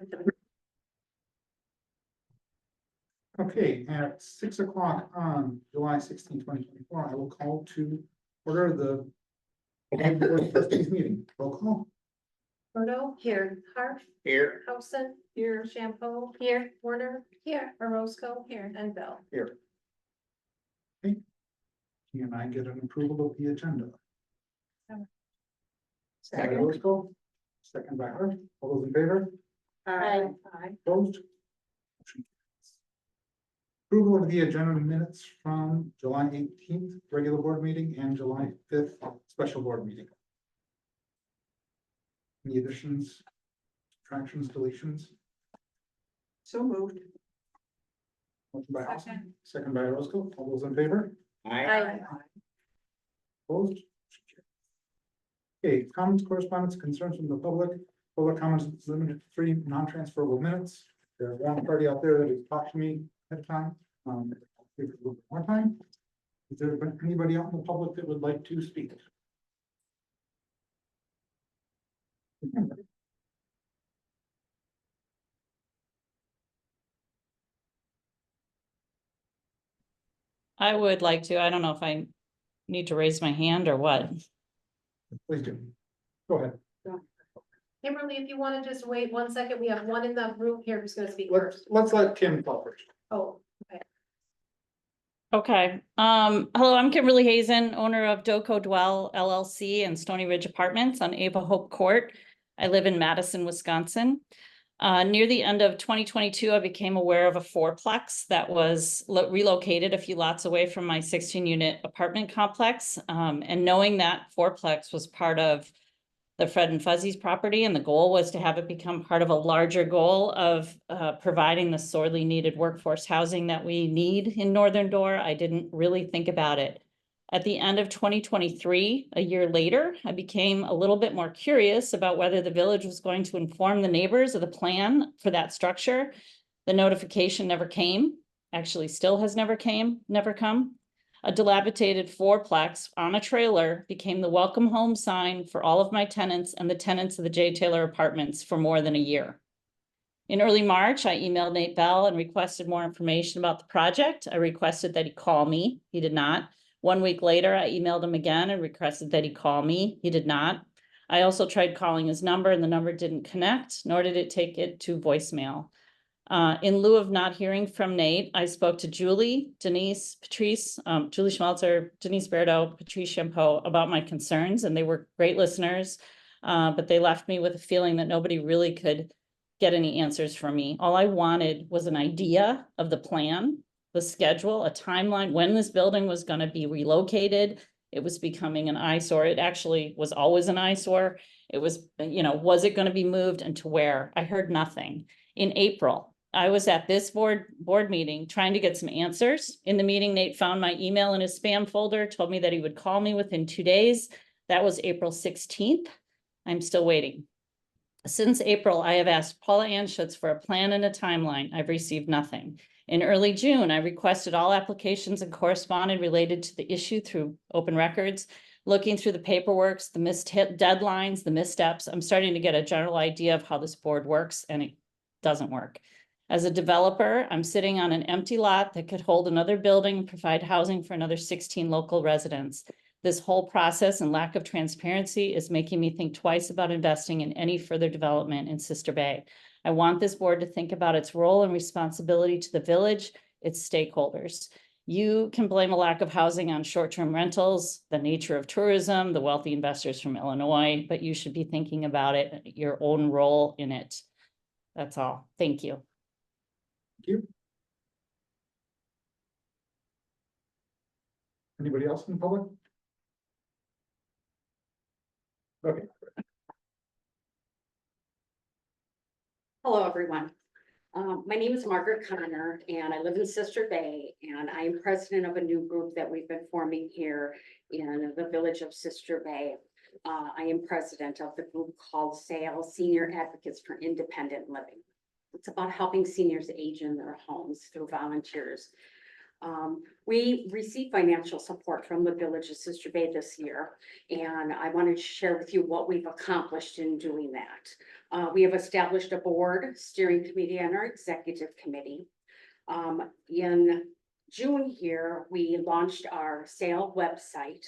with the Okay, at 6 o'clock on July 16, 2024, I will call to order the Board of Trustees meeting. Roll call. Bordeaux here, Harf Here. Hudson here, Shampoo here, Warner here, Orozco here, and Bell. Here. Okay. Can I get an approval of the agenda? Second. Roscoe, second by Hart. All those in favor? Aye. Opposed? Motion carries. Approval of the agenda minutes from July 18th, regular board meeting, and July 5th, special board meeting. Any additions, subtractions, deletions? So moved. Motion by Austin, second by Roscoe. All those in favor? Aye. Opposed? Okay, comments, correspondence, concerns from the public. Public comments is limited to 3 non-transferable minutes. There's one party out there that has talked to me at a time. I'll give it a little bit more time. Is there anybody out in the public that would like to speak? I would like to, I don't know if I need to raise my hand or what. Please do. Go ahead. Kimberly, if you want to just wait 1 second, we have one in the room here who's gonna speak Let's first. let Kim talk first. Oh, Okay, hello, I'm Kimberly Hazen, owner of Doco Dwell LLC and Stony Ridge Apartments on Ava Hope Court. I live in Madison, Wisconsin. Near the end of 2022, I became aware of a fourplex that was relocated a few lots away from my 16-unit apartment complex. And knowing that fourplex was part of the Fred and Fuzzy's property, and the goal was to have it become part of a larger goal of providing the sorely needed workforce housing that we need in Northern Door, I didn't really think about it. At the end of 2023, a year later, I became a little bit more curious about whether the village was going to inform the neighbors of the plan for that structure. The notification never came, actually still has never come. A dilapidated fourplex on a trailer became the welcome home sign for all of my tenants and the tenants of the J. Taylor Apartments for more than a year. In early March, I emailed Nate Bell and requested more information about the project. I requested that he call me. He did not. 1 week later, I emailed him again and requested that he call me. He did not. I also tried calling his number and the number didn't connect, nor did it take it to voicemail. In lieu of not hearing from Nate, I spoke to Julie, Denise, Patrice, Julie Schmelzer, Denise Berto, Patrice Champeau about my concerns, and they were great listeners. But they left me with a feeling that nobody really could get any answers from me. All I wanted was an idea of the plan, the schedule, a timeline, when this building was going to be relocated. It was becoming an eyesore. It actually was always an eyesore. It was, was it going to be moved and to where? I heard nothing. In April, I was at this board meeting trying to get some answers. In the meeting, Nate found my email in his spam folder, told me that he would call me within 2 days. That was April 16th. I'm still waiting. Since April, I have asked Paula Anschutz for a plan and a timeline. I've received nothing. In early June, I requested all applications and corresponded related to the issue through open records. Looking through the paperwork, the missed deadlines, the missteps, I'm starting to get a general idea of how this board works, and it doesn't work. As a developer, I'm sitting on an empty lot that could hold another building and provide housing for another 16 local residents. This whole process and lack of transparency is making me think twice about investing in any further development in Sister Bay. I want this board to think about its role and responsibility to the village, its stakeholders. You can blame a lack of housing on short-term rentals, the nature of tourism, the wealthy investors from Illinois, but you should be thinking about it, your own role in it. That's all. Thank you. Thank you. Anybody else in the public? Okay. Hello, everyone. My name is Margaret Connor, and I live in Sister Bay, and I am president of a new group that we've been forming here in the village of Sister Bay. I am president of the group called SAIL, Senior Advocates for Independent Living. It's about helping seniors age in their homes through volunteers. We received financial support from the Village of Sister Bay this year, and I wanted to share with you what we've accomplished in doing that. We have established a board, steering committee, and our executive committee. In June here, we launched our sale website.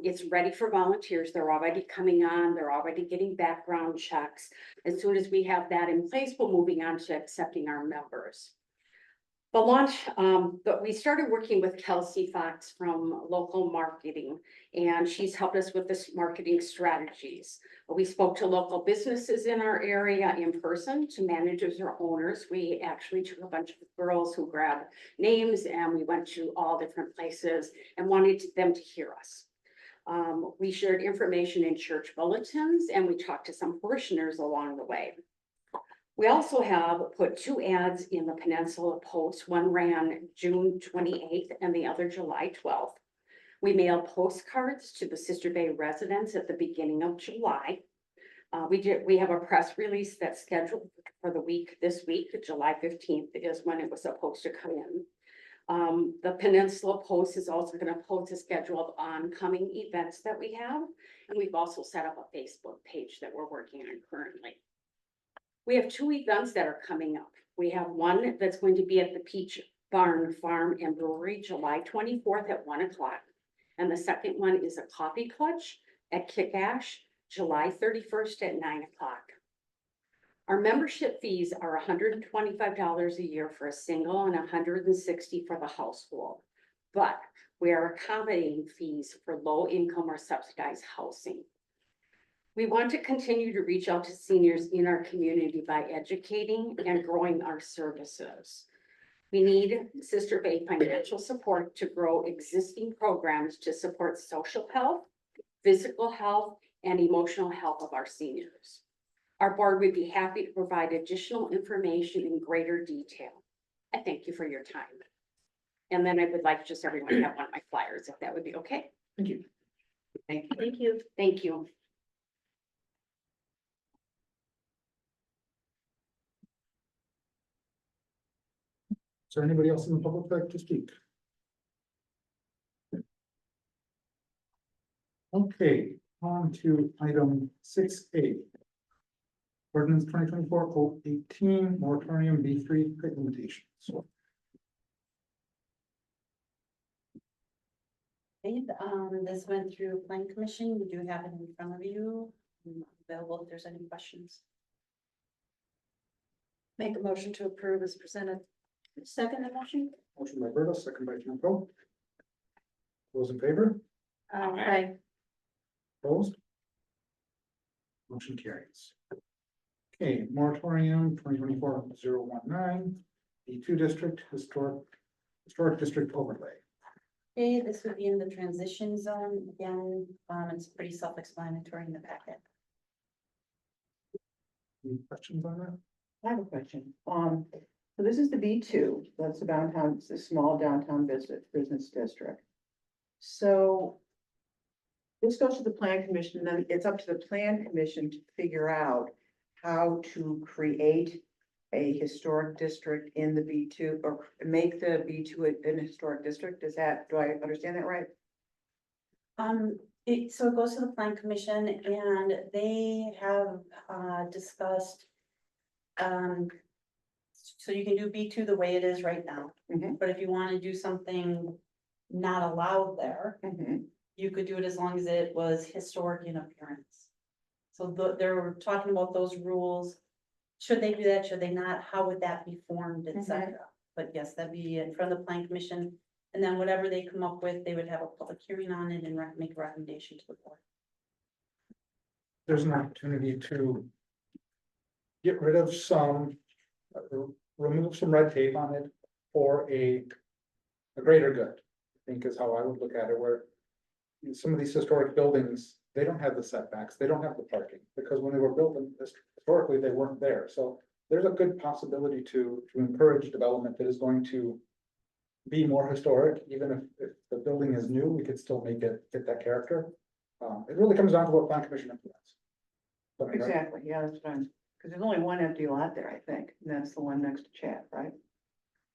It's ready for volunteers. They're already coming on. They're already getting background checks. As soon as we have that in place, we're moving on to accepting our members. The launch, but we started working with Kelsey Fox from local marketing, and she's helped us with this marketing strategies. We spoke to local businesses in our area in person, to managers or owners. We actually took a bunch of girls who grabbed names, and we went to all different places and wanted them to hear us. We shared information in church bulletins, and we talked to some parishioners along the way. We also have put 2 ads in the Peninsula Post. One ran June 28th and the other July 12th. We mailed postcards to the Sister Bay residents at the beginning of July. We have a press release that's scheduled for this week, July 15th is when it was supposed to come in. The Peninsula Post is also going to post a schedule of oncoming events that we have. And we've also set up a Facebook page that we're working on currently. We have 2 events that are coming up. We have one that's going to be at the Peach Barn Farm and Brewery, July 24th at 1 o'clock. And the second one is a coffee clutch at Kick Ash, July 31st at 9 o'clock. Our membership fees are $125 a year for a single and $160 for the household. But we are accommodating fees for low income or subsidized housing. We want to continue to reach out to seniors in our community by educating and growing our services. We need Sister Bay financial support to grow existing programs to support social health, physical health, and emotional health of our seniors. Our board would be happy to provide additional information in greater detail. I thank you for your time. And then I would like just everyone to have one of my flyers, if that would be okay. Thank you. Thank you. Thank you. Thank you. Is there anybody else in the public like to speak? Okay, on to item 6A. Ordinance 2024-18, moratorium B3 implementation. So And, this went through plan commission. You do have it in front of you, available if there's any questions. Make a motion to approve as presented. Second the motion? motion by Berta, second by Campo. Those in favor? Aye. Opposed? Motion carries. Okay, moratorium 2024-019, B2 district historic district overlay. Okay, this would be in the transition zone. Again, it's pretty self-explanatory in the packet. Any questions on that? I have a question. So this is the B2, that's the downtown, it's a small downtown business district. So this goes to the plan commission, and then it's up to the plan commission to figure out how to create a historic district in the B2 or make the B2 an historic district. Do I understand that right? So it goes to the plan commission and they have, discussed, so you can do B2 the way it is right now. Mhm. But if you want to do something not allowed there, Mhm. you could do it as long as it was historic in appearance. So they're talking about those rules. Should they do that? Should they not? How would that be formed, et cetera? But yes, that'd be in front of the plan commission. And then whatever they come up with, they would have a public hearing on it and make a recommendation to the board. There's an opportunity to get rid of some, remove some red tape on it for a greater good, I think is how I would look at it, where some of these historic buildings, they don't have the setbacks, they don't have the parking, because when they were built historically, they weren't there. So there's a good possibility to encourage development that is going to be more historic, even if the building is new, we could still make it fit that character. It really comes down to what plan commission implements. But, right? Exactly, yeah, that's fine. Because there's only one empty lot there, I think, and that's the one next to Chat, right?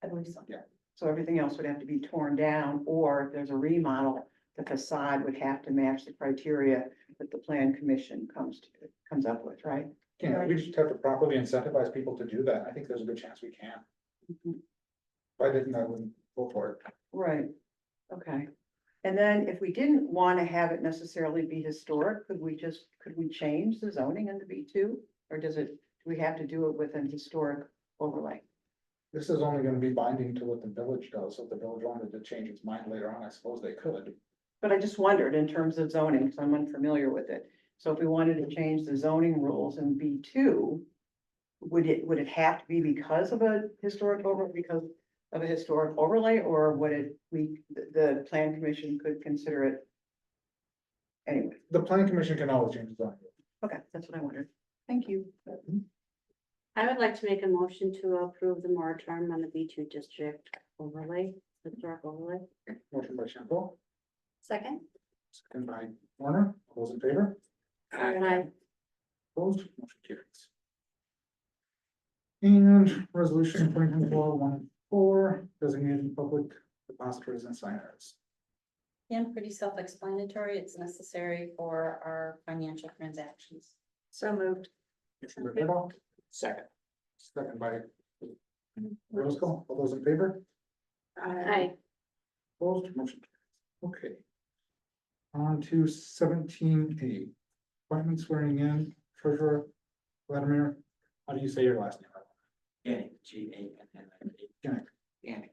I believe so. Yeah. So everything else would have to be torn down, or if there's a remodel, the facade would have to match the criteria that the plan commission comes up with, right? Yeah, we just have to properly incentivize people to do that. I think there's a good chance we can. Mhm. If I didn't, I wouldn't go for it. Right, okay. And then if we didn't want to have it necessarily be historic, could we change the zoning in the B2? Or do we have to do it with an historic overlay? This is only gonna be binding to what the village does, so if the village wanted to change its mind later on, I suppose they could. But I just wondered in terms of zoning, because I'm unfamiliar with it. So if we wanted to change the zoning rules in B2, would it have to be because of a historic overlay, or would the plan commission could consider it? Anyway, The planning commission can always change the zoning. okay, that's what I wondered. Thank you. I would like to make a motion to approve the moratorium on the B2 district overlay, historic overlay. Motion by Shampo, Second? second by Warner, all those in favor? Aye. Opposed, motion carries. And resolution 2024-14, designating public depositories and signers. And pretty self-explanatory. It's necessary for our financial transactions. So moved. Motion by Randolph, Second. second by Roscoe, all those in favor? Aye. Opposed, motion carries. Okay. On to 17A, appointment swearing in treasurer Vladimir, how do you say your last name? Gannick, G-A-N-N-I-C. Gannick. Gannick.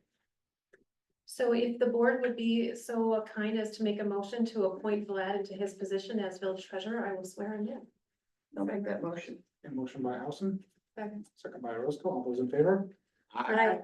So if the board would be so kind as to make a motion to appoint Vlad into his position as village treasurer, I will swear him in. I'll make that motion. And motion by Allison, Second. second by Roscoe, all those in favor? Aye.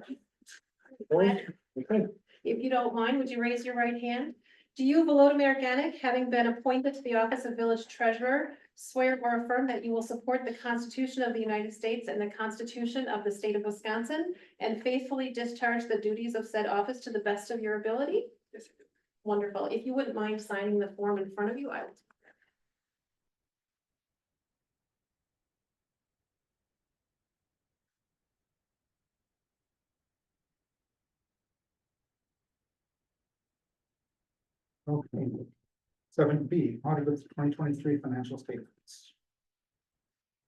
Opposed? Okay, If you don't mind, would you raise your right hand? Do you, Volodymyr Gannick, having been appointed to the office of village treasurer, swear or affirm that you will support the Constitution of the United States and the Constitution of the state of Wisconsin and faithfully discharge the duties of said office to the best of your ability? Yes, I do. Wonderful. If you wouldn't mind signing the form in front of you, I will. okay. 7B, audit of 2023 financial statements.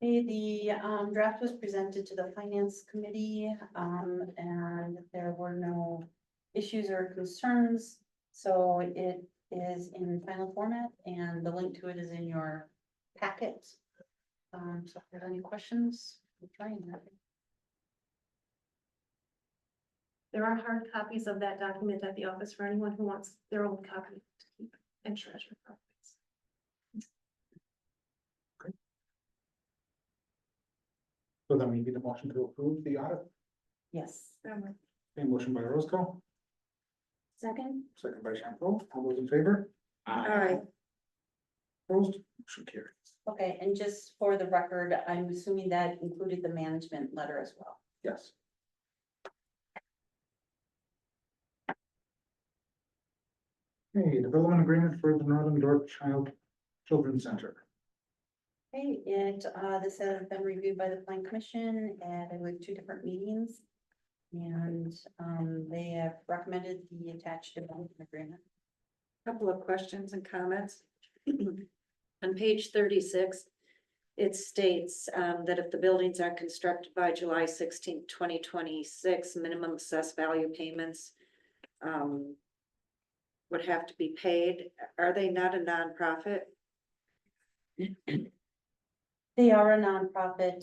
Okay, the draft was presented to the finance committee, and there were no issues or concerns. So it is in final format and the link to it is in your packet. So if there are any questions, we'll try and have it. There are hard copies of that document at the office for anyone who wants their own copy to keep and treasure. So then we need a motion to approve the audit. Yes. Okay, motion by Roscoe, Second? second by Shampo, all those in favor? Aye. Opposed, motion carries. Okay, and just for the record, I'm assuming that included the management letter as well. Yes. Okay, development agreement for the Northern Dorp Children's Center. Okay, this has been reviewed by the plan commission at, I believe, 2 different meetings. And, they have recommended the attached development agreement. Couple of questions and comments. On page 36, it states that if the buildings are constructed by July 16, 2026, minimum assessed value payments would have to be paid. Are they not a nonprofit? They are a nonprofit,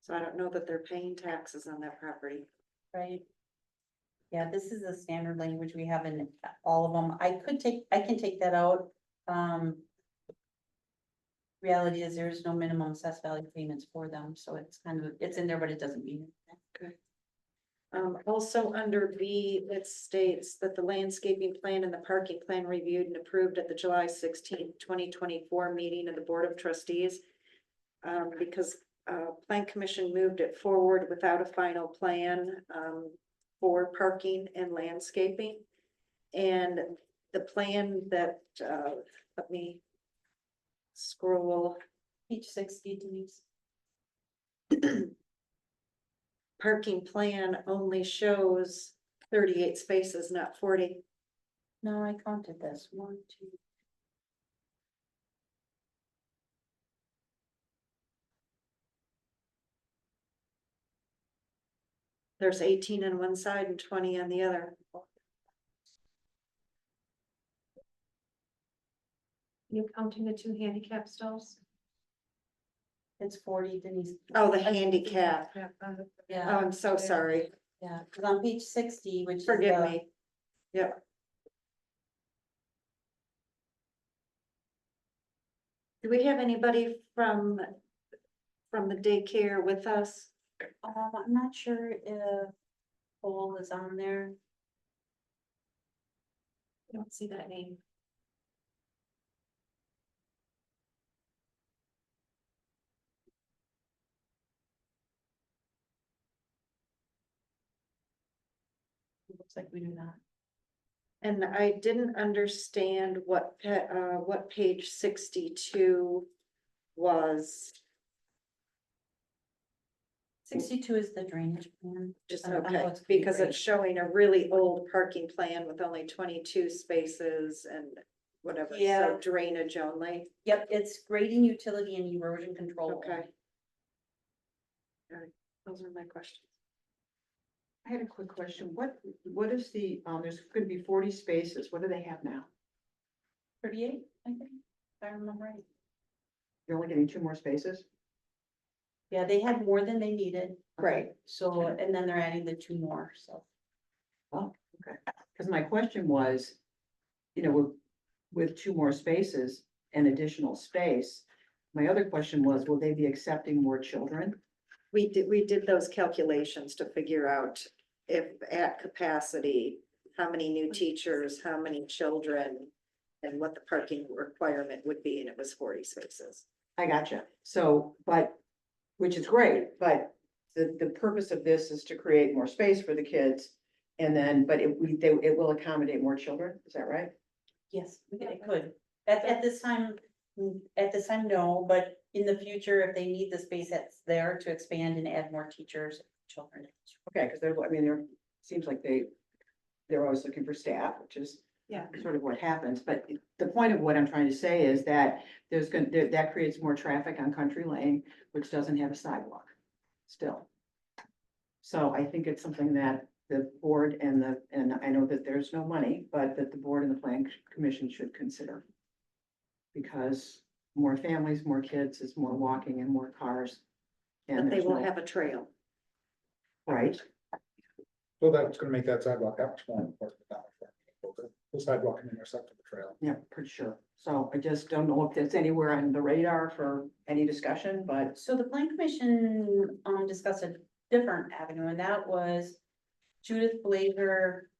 So I don't know that they're paying taxes on that property. right? Yeah, this is the standard language we have in all of them. I can take that out. Reality is there's no minimum assessed value payments for them, so it's in there, but it doesn't mean anything. Also under B, it states that the landscaping plan and the parking plan reviewed and approved at the July 16, 2024 meeting of the Board of Trustees. Because Plan Commission moved it forward without a final plan for parking and landscaping. And the plan that, let me scroll. Page 60, Denise. parking plan only shows 38 spaces, not 40. No, I counted this, 1, 2. There's 18 on one side and 20 on the other. You counting the 2 handicap stalls? It's 40, Denise. Oh, the handicap. Oh, Yeah, I'm so sorry. yeah, because on page 60, which is Forgive the- me. Yep. Do we have anybody from the daycare with us? I'm not sure if Cole is on there. I don't see that name. It looks like we do not. And I didn't understand what page 62 was. 62 is the drainage plan. Just I know okay, it's because great. it's showing a really old parking plan with only 22 spaces and whatever, Yeah. so drainage only. Yep, it's grading, utility and erosion control. Okay. All right, those are my questions. I had a quick question. What is the, there's gonna be 40 spaces. What do they have now? 38, I think, if I remember right. You're only getting 2 more spaces? Yeah, they had more than they needed. Right. So, and then they're adding the 2 more, so. Oh, okay. Because my question was, with 2 more spaces and additional space, my other question was, will they be accepting more children? We did those calculations to figure out if at capacity, how many new teachers, how many children, and what the parking requirement would be, and it was 40 spaces. I gotcha. So, which is great, but the purpose of this is to create more space for the kids. And then, but it will accommodate more children, is that right? Yes, it could. At this time, no, but in the future, if they need the space that's there to expand and add more teachers, children. Okay, because seems like they're always looking for staff, which is Yeah. sort of what happens, but the point of what I'm trying to say is that that creates more traffic on Country Lane, which doesn't have a sidewalk still. So I think it's something that the board and I know that there's no money, but that the board and the plan commission should consider. Because more families, more kids is more walking and more cars. And But they there's will no- have a trail. Right, So that's gonna make that sidewalk that much more important. The sidewalk can intersect with the trail. yeah, pretty sure. So I just don't know if that's anywhere on the radar for any discussion, but So the plan commission, discussed a different avenue, and that was Judith Blazer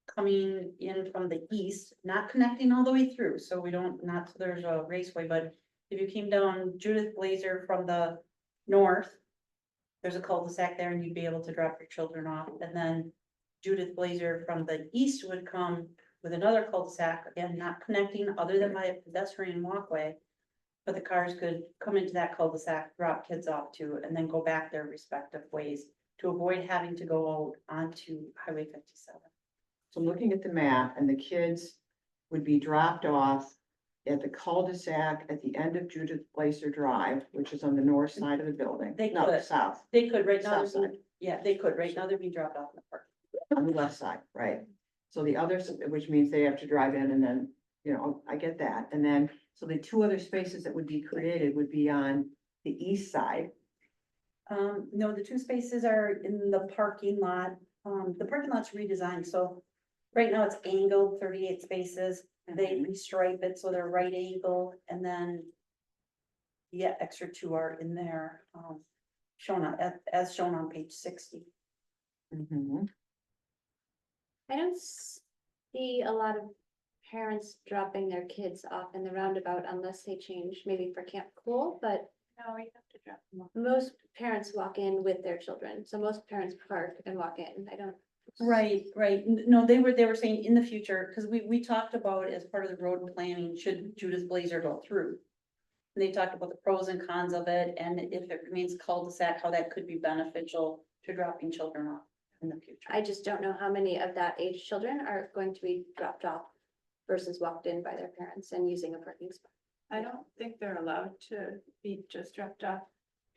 coming in from the east, not connecting all the way through, so we don't, not, so there's a raceway, but if you came down Judith Blazer from the north, there's a cul-de-sac there and you'd be able to drop your children off, and then Judith Blazer from the east would come with another cul-de-sac, again, not connecting other than by a pedestrian walkway. But the cars could come into that cul-de-sac, drop kids off to, and then go back their respective ways to avoid having to go out onto Highway 57. so I'm looking at the map and the kids would be dropped off at the cul-de-sac at the end of Judith Blazer Drive, which is on the north side of the building. They No, could. south, They could, right now, South there's side. yeah, they could, right now they'd be dropped off in the park. on the left side, right? So the others, which means they have to drive in and then, I get that. And then, so the 2 other spaces that would be created would be on the east side. No, the 2 spaces are in the parking lot. The parking lot's redesigned, so right now it's angled 38 spaces. They restripe it, so they're right angle, and then yeah, extra 2 are in there, shown on, as shown on page 60. Mhm. I don't see a lot of parents dropping their kids off in the roundabout unless they change maybe for Camp Cool, but No, we have to drop them off. most parents walk in with their children. So most parents park and walk in. I don't. Right. No, they were saying in the future, because we talked about as part of the road planning, should Judith Blazer go through? And they talked about the pros and cons of it, and if it remains cul-de-sac, how that could be beneficial to dropping children off in the future. I just don't know how many of that age children are going to be dropped off versus walked in by their parents and using a parking spot. I don't think they're allowed to be just dropped off.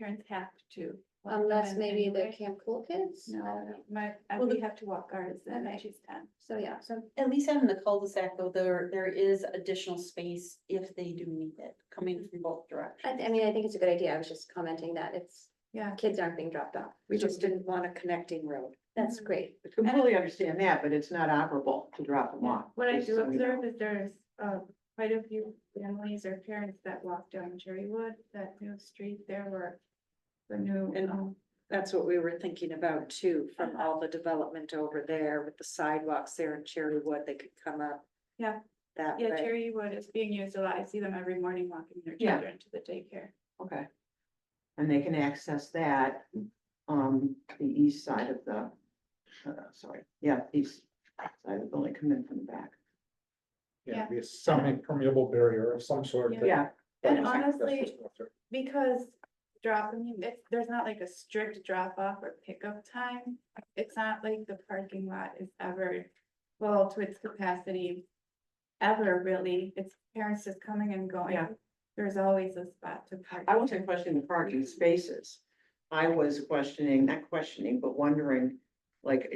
Parents have to. walk them Unless in maybe the anyway. Camp Cool kids. I No, don't know. Well, we have to walk ours in, Okay. and she's 10. So yeah, so At least having the cul-de-sac though, there is additional space if they do need it, coming from both directions. I mean, I think it's a good idea. I was just commenting that it's, Yeah. kids aren't being dropped off. We just didn't want a connecting road. That's great. I completely understand that, but it's not operable to drop them off. What I just do so you know. observe is there's quite a few families or parents that walk down Cherrywood, that new street there where the new, And that's what we were thinking about too, from all the development over there with the sidewalks there in Cherrywood, they could come up. Yeah. That yeah, way. Cherrywood is being used a lot. I see them every morning walking their Yeah. children to the daycare. Okay. And they can access that, the east side of the, east side of the building, come in from the back. Yeah, be some impermeable barrier of some sort. that- Yeah, And that's honestly, what's going through. because there's not like a strict drop off or pickup time. It's not like the parking lot is ever full to its capacity. Ever really, it's parents just coming and going. Yeah. There's always a spot to park. I wasn't questioning the parking spaces. I was not questioning, but wondering, like,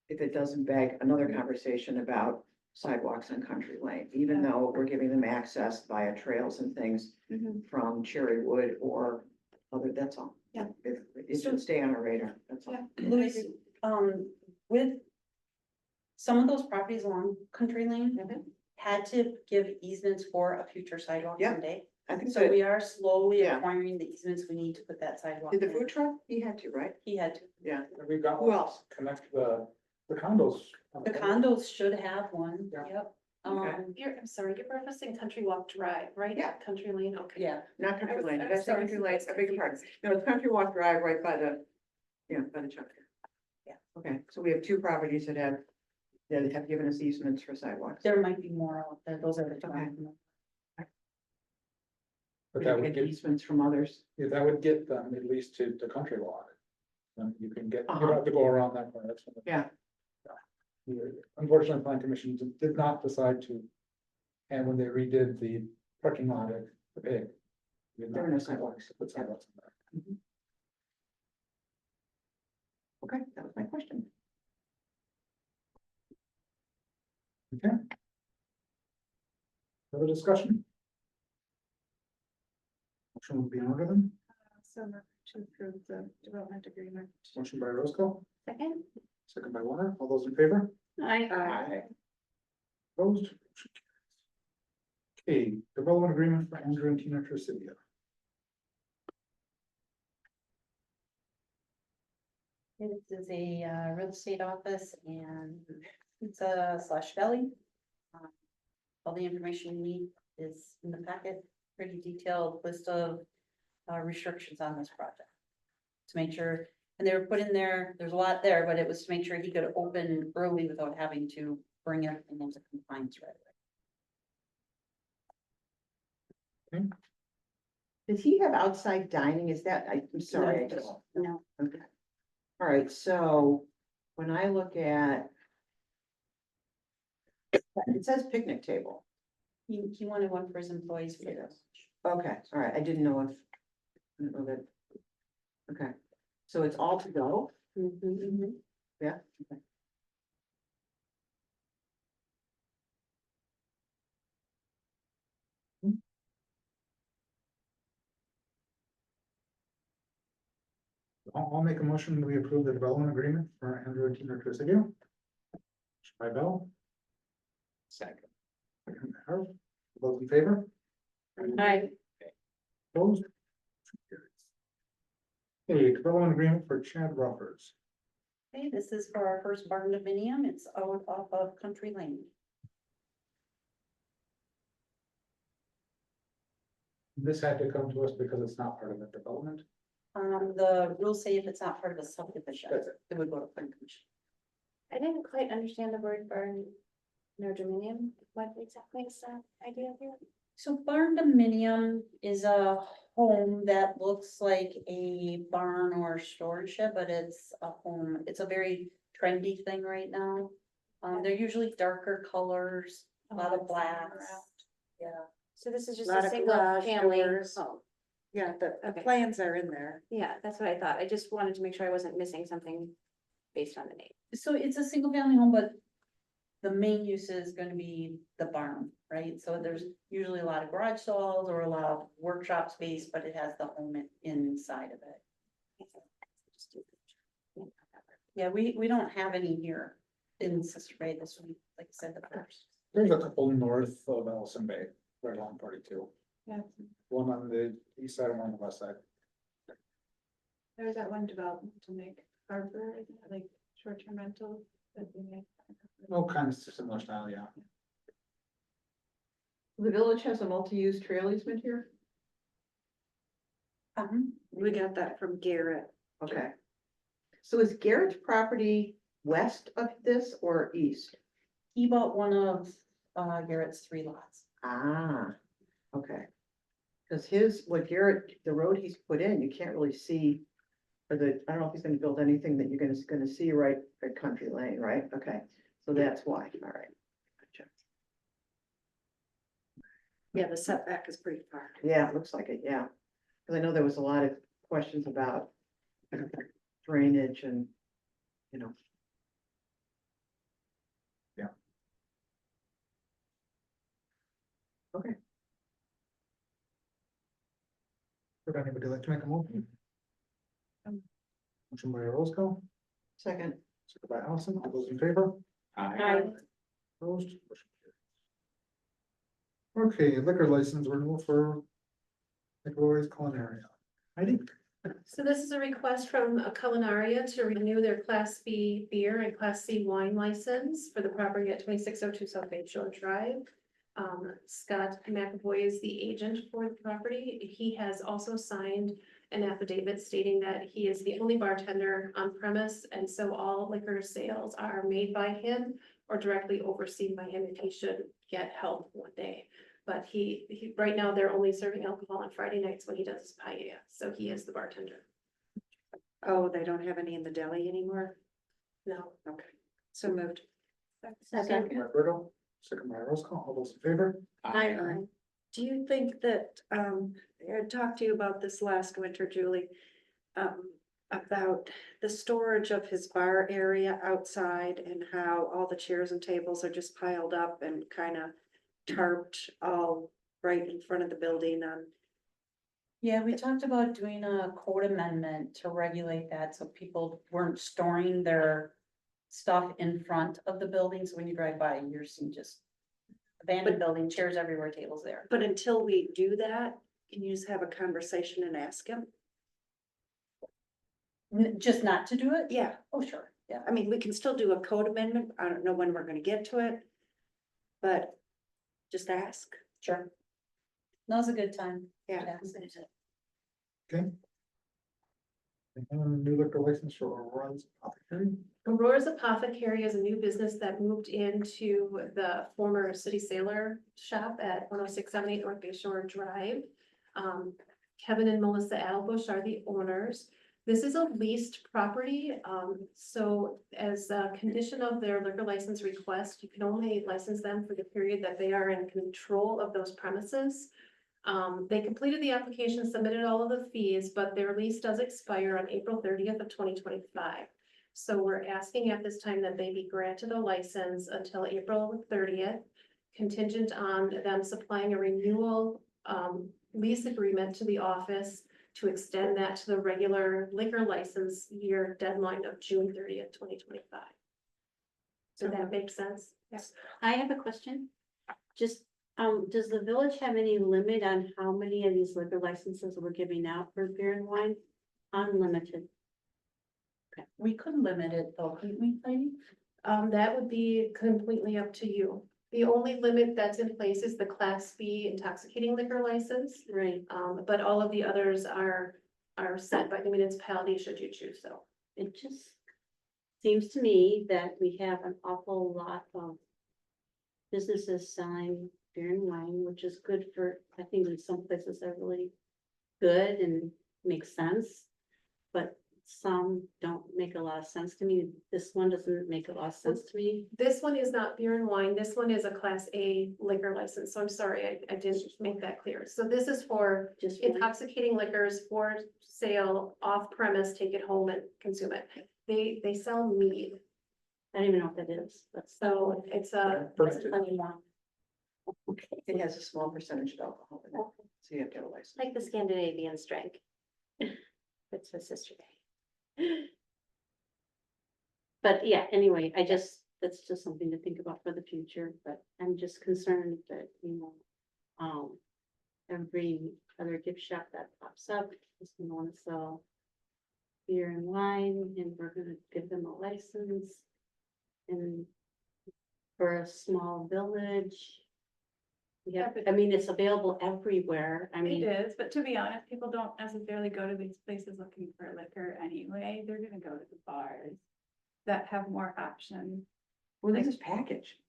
if it doesn't beg another conversation about sidewalks on Country Lane, even Yeah. though we're giving them access via trails and things Mhm. from Cherrywood or other, that's all. Yeah. It should stay on our radar, that's all. Yeah. Louis, with some of those properties along Country Lane had to give easements for a future sidewalk Yeah. someday. I think So so. we are slowly Yeah. acquiring the easements we need to put that sidewalk. Did the in. food truck? He had to, right? He had to. Yeah. And we've got Who one else? connect the condos. The condos should have one, Yeah. yep. Okay. I'm sorry, you're referencing Country Walk Drive, right? Yeah. Country Lane, okay. Yeah, Not Country I was- Lane, I was that's sorry. Country Lane, I beg your pardon. No, it's Country Walk Drive right by the, by the Chuck. Yeah. Okay, so we have two properties that have given us easements for sidewalks. there might be more out there, those are the two. Okay. But We that don't would get get, easements from others. yeah, that would get them at least to Country Walk. Then you can get, you Uh-huh. don't have to go around that corner. That's one of the- Yeah. Unfortunately, plan commission did not decide to. And when they redid the parking lot at the pig. There were no sidewalks. Put sidewalks in there. Okay, that was my question. Okay. Further discussion? Motion would be in order then. So much to approve the development agreement. Motion by Roscoe, Second? second by Warner. All those in favor? I, Opposed? Motion carries. Okay, development agreement for Andrew and Tina Trisidia. This is a real estate office and pizza slash deli. All the information you need is in the packet, pretty detailed list of restrictions on this project. To make sure, and they were put in there, there's a lot there, but it was to make sure he could open early without having to bring everything into compliance right away. Does he have outside dining? Is that, I'm sorry. I just- No. Okay. All right, so when I look at. It says picnic table. He wanted one for his employees for this. Okay, all right, I didn't know if. I don't know that. Okay, so it's all to go? Yeah. Okay. I'll make a motion that we approve the development agreement for Andrew and Tina Trisidia. Motion by Bell. Second. Second by Harold. All those in favor? I, Opposed? Okay, development agreement for Chad Ruffers. Okay, this is for our first barn dominium. It's out off of Country Lane. This had to come to us because it's not part of the development. The rules say if it's not part of a subdivision, That's it. it would go to planning commission. I didn't quite understand the word burn nor dominion. What exactly is that idea here? So barn dominium is a home that looks like a barn or storage shed, but it's a home. It's a very trendy thing right now. They're usually darker colors, a lot of blacks. Yeah. So this is just Lot a of single garage family doors. home. Yeah, the Okay. plans are in there. Yeah, that's what I thought. I just wanted to make sure I wasn't missing something based on the name. So it's a single family home, but the main use is gonna be the barn, right? So there's usually a lot of garage stalls or a lot of workshop space, but it has the home inside of it. Yeah, we don't have any here in Sister Bay this week, like I said, the first. There's a couple north of Ellison Bay, right along 42. Yeah. One on the east side and one on the west side. There's that one development to make harbor, like short-term rental. that we make. Oh, kind of similar style, yeah. The village has a multi-use trail easement here? We got that from Garrett. Okay. So is Garrett's property west of this or east? He bought one of Garrett's 3 lots. Ah, okay. Cause what Garrett, the road he's put in, you can't really see. Or I don't know if he's gonna build anything that you're gonna see right at Country Lane, right? Okay, so that's why, all right. Gotcha. Yeah, the setback is pretty far. Yeah, it looks like it, yeah. Cause I know there was a lot of questions about drainage and, you know. Yeah. Okay. Would anybody like to make a motion? Motion by Roscoe, Second, second by Allison, all those in favor? Aye. Opposed? Motion carries. Okay, liquor license renewal for Nicolori's Culinaria. Heidi? So this is a request from Culinaria to renew their Class B beer and Class C wine license for the property at 2602 South Bay Shore Drive. Scott McAvoy is the agent for the property. He has also signed an affidavit stating that he is the only bartender on premise, and so all liquor sales are made by him or directly overseen by him if he should get help one day. But he, right now, they're only serving alcohol on Friday nights when he does his paella, so he is the bartender. Oh, they don't have any in the deli anymore? No. Okay, so moved. Second. By Berto, second by Roscoe, all those in favor? Aye. Do you think that, I talked to you about this last winter, Julie, about the storage of his bar area outside and how all the chairs and tables are just piled up and kind of tarped all right in front of the building on. Yeah, we talked about doing a code amendment to regulate that, so people weren't storing their stuff in front of the building, so when you drive by, you're seeing just abandoned building, chairs everywhere, tables there. But until we do that, can you just have a conversation and ask him? Just not to do it? Yeah, Oh, sure, yeah. I mean, we can still do a code amendment. I don't know when we're gonna get to it. But just ask. Sure. Now's a good time. Yeah. to ask. Okay. And new liquor license for Aurora's Apothecary. Aurora's Apothecary is a new business that moved into the former City Sailor shop at 10678 North Bay Shore Drive. Kevin and Melissa Albush are the owners. This is a leased property, so as a condition of their liquor license request, you can only license them for the period that they are in control of those premises. They completed the application, submitted all of the fees, but their lease does expire on April 30th of 2025. So we're asking at this time that they be granted a license until April 30th, contingent on them supplying a renewal lease agreement to the office to extend that to the regular liquor license year deadline of June 30th, 2025. Does that make sense? Yes. I have a question. Just, does the village have any limit on how many of these liquor licenses we're giving out for beer and wine? Unlimited. We could limit it though, couldn't we, Heidi? That would be completely up to you. The only limit that's in place is the Class B intoxicating liquor license. Right. But all of the others are set by the municipality should you choose so. It just seems to me that we have an awful lot of businesses selling beer and wine, which is good for, I think in some places they're really good and make sense. But some don't make a lot of sense to me. This one doesn't make a lot of sense to me. This one is not beer and wine. This one is a Class A liquor license. So I'm sorry, I didn't make that clear. So this is for Just one. intoxicating liquors for sale off premise, take it home and consume it. They sell mead. I don't even know what that is, but So it's a, It has a small percentage of alcohol in it, so you have to have a license. Like the Scandinavian strength. It's a sister day. But yeah, anyway, that's just something to think about for the future, but I'm just concerned that, every other gift shop that pops up is gonna wanna sell beer and wine, and we're gonna give them a license. And for a small village. Yeah, I mean, it's available everywhere. I It mean, is, but to be honest, people don't necessarily go to these places looking for liquor anyway. They're gonna go to the bars that have more options. Well, this is packaged.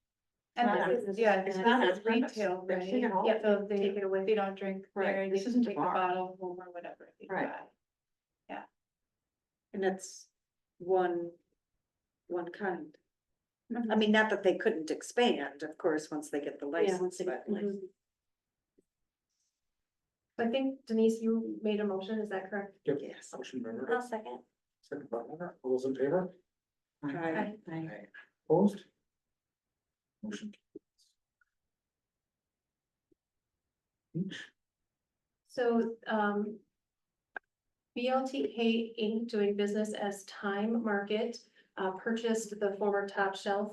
And this is, yeah, it's this not is on premise. retail, They're right? taking all- Yeah, so take it away. they don't drink Right, there, this they isn't can a take a bar. bottle home or whatever. they Right. buy. Yeah. And that's one kind. I mean, not that they couldn't expand, of course, once they get the yeah, license, once they but. get the license. I think Denise, you made a motion, is that correct? Yep. Yes. Motion by I'll Murdo, second. second by Warner. All those in favor? Aye. Opposed? Motion carries. So, BLTK Inc. doing business as Time Market, purchased the former Top Shelf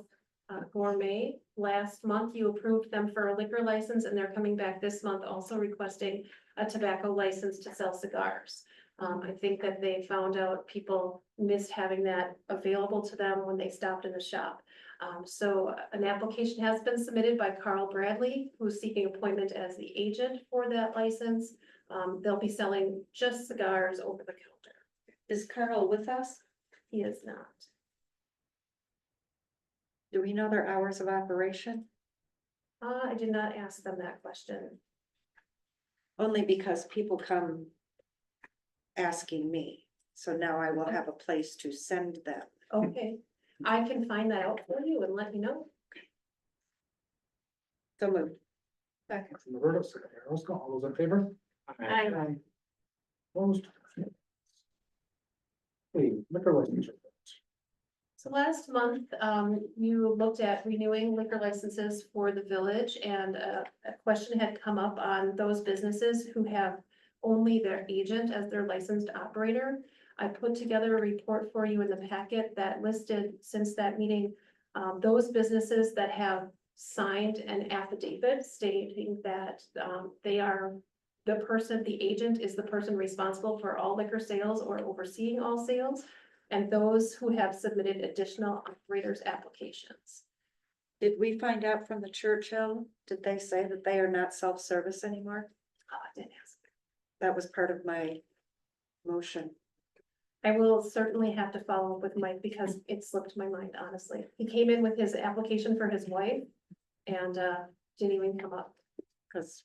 Gourmet. Last month, you approved them for a liquor license, and they're coming back this month also requesting a tobacco license to sell cigars. I think that they found out people missed having that available to them when they stopped in the shop. So an application has been submitted by Carl Bradley, who's seeking appointment as the agent for that license. They'll be selling just cigars over the counter. Is Carl with us? He is not. Do we know their hours of operation? I did not ask them that question. Only because people come asking me, so now I will have a place to send them. Okay, I can find that out for you and let you know. So moved. Motion by Murdo, second by Roscoe. All those in favor? Aye. Opposed? Hey, liquor license. So last month, you looked at renewing liquor licenses for the village, and a question had come up on those businesses who have only their agent as their licensed operator. I put together a report for you in the packet that listed since that meeting, those businesses that have signed an affidavit stating that, they are the person, the agent is the person responsible for all liquor sales or overseeing all sales. And those who have submitted additional operators applications. Did we find out from the Churchill? Did they say that they are not self-service anymore? I didn't ask. That was part of my motion. I will certainly have to follow up with Mike because it slipped my mind, honestly. He came in with his application for his wife and didn't even come up. Because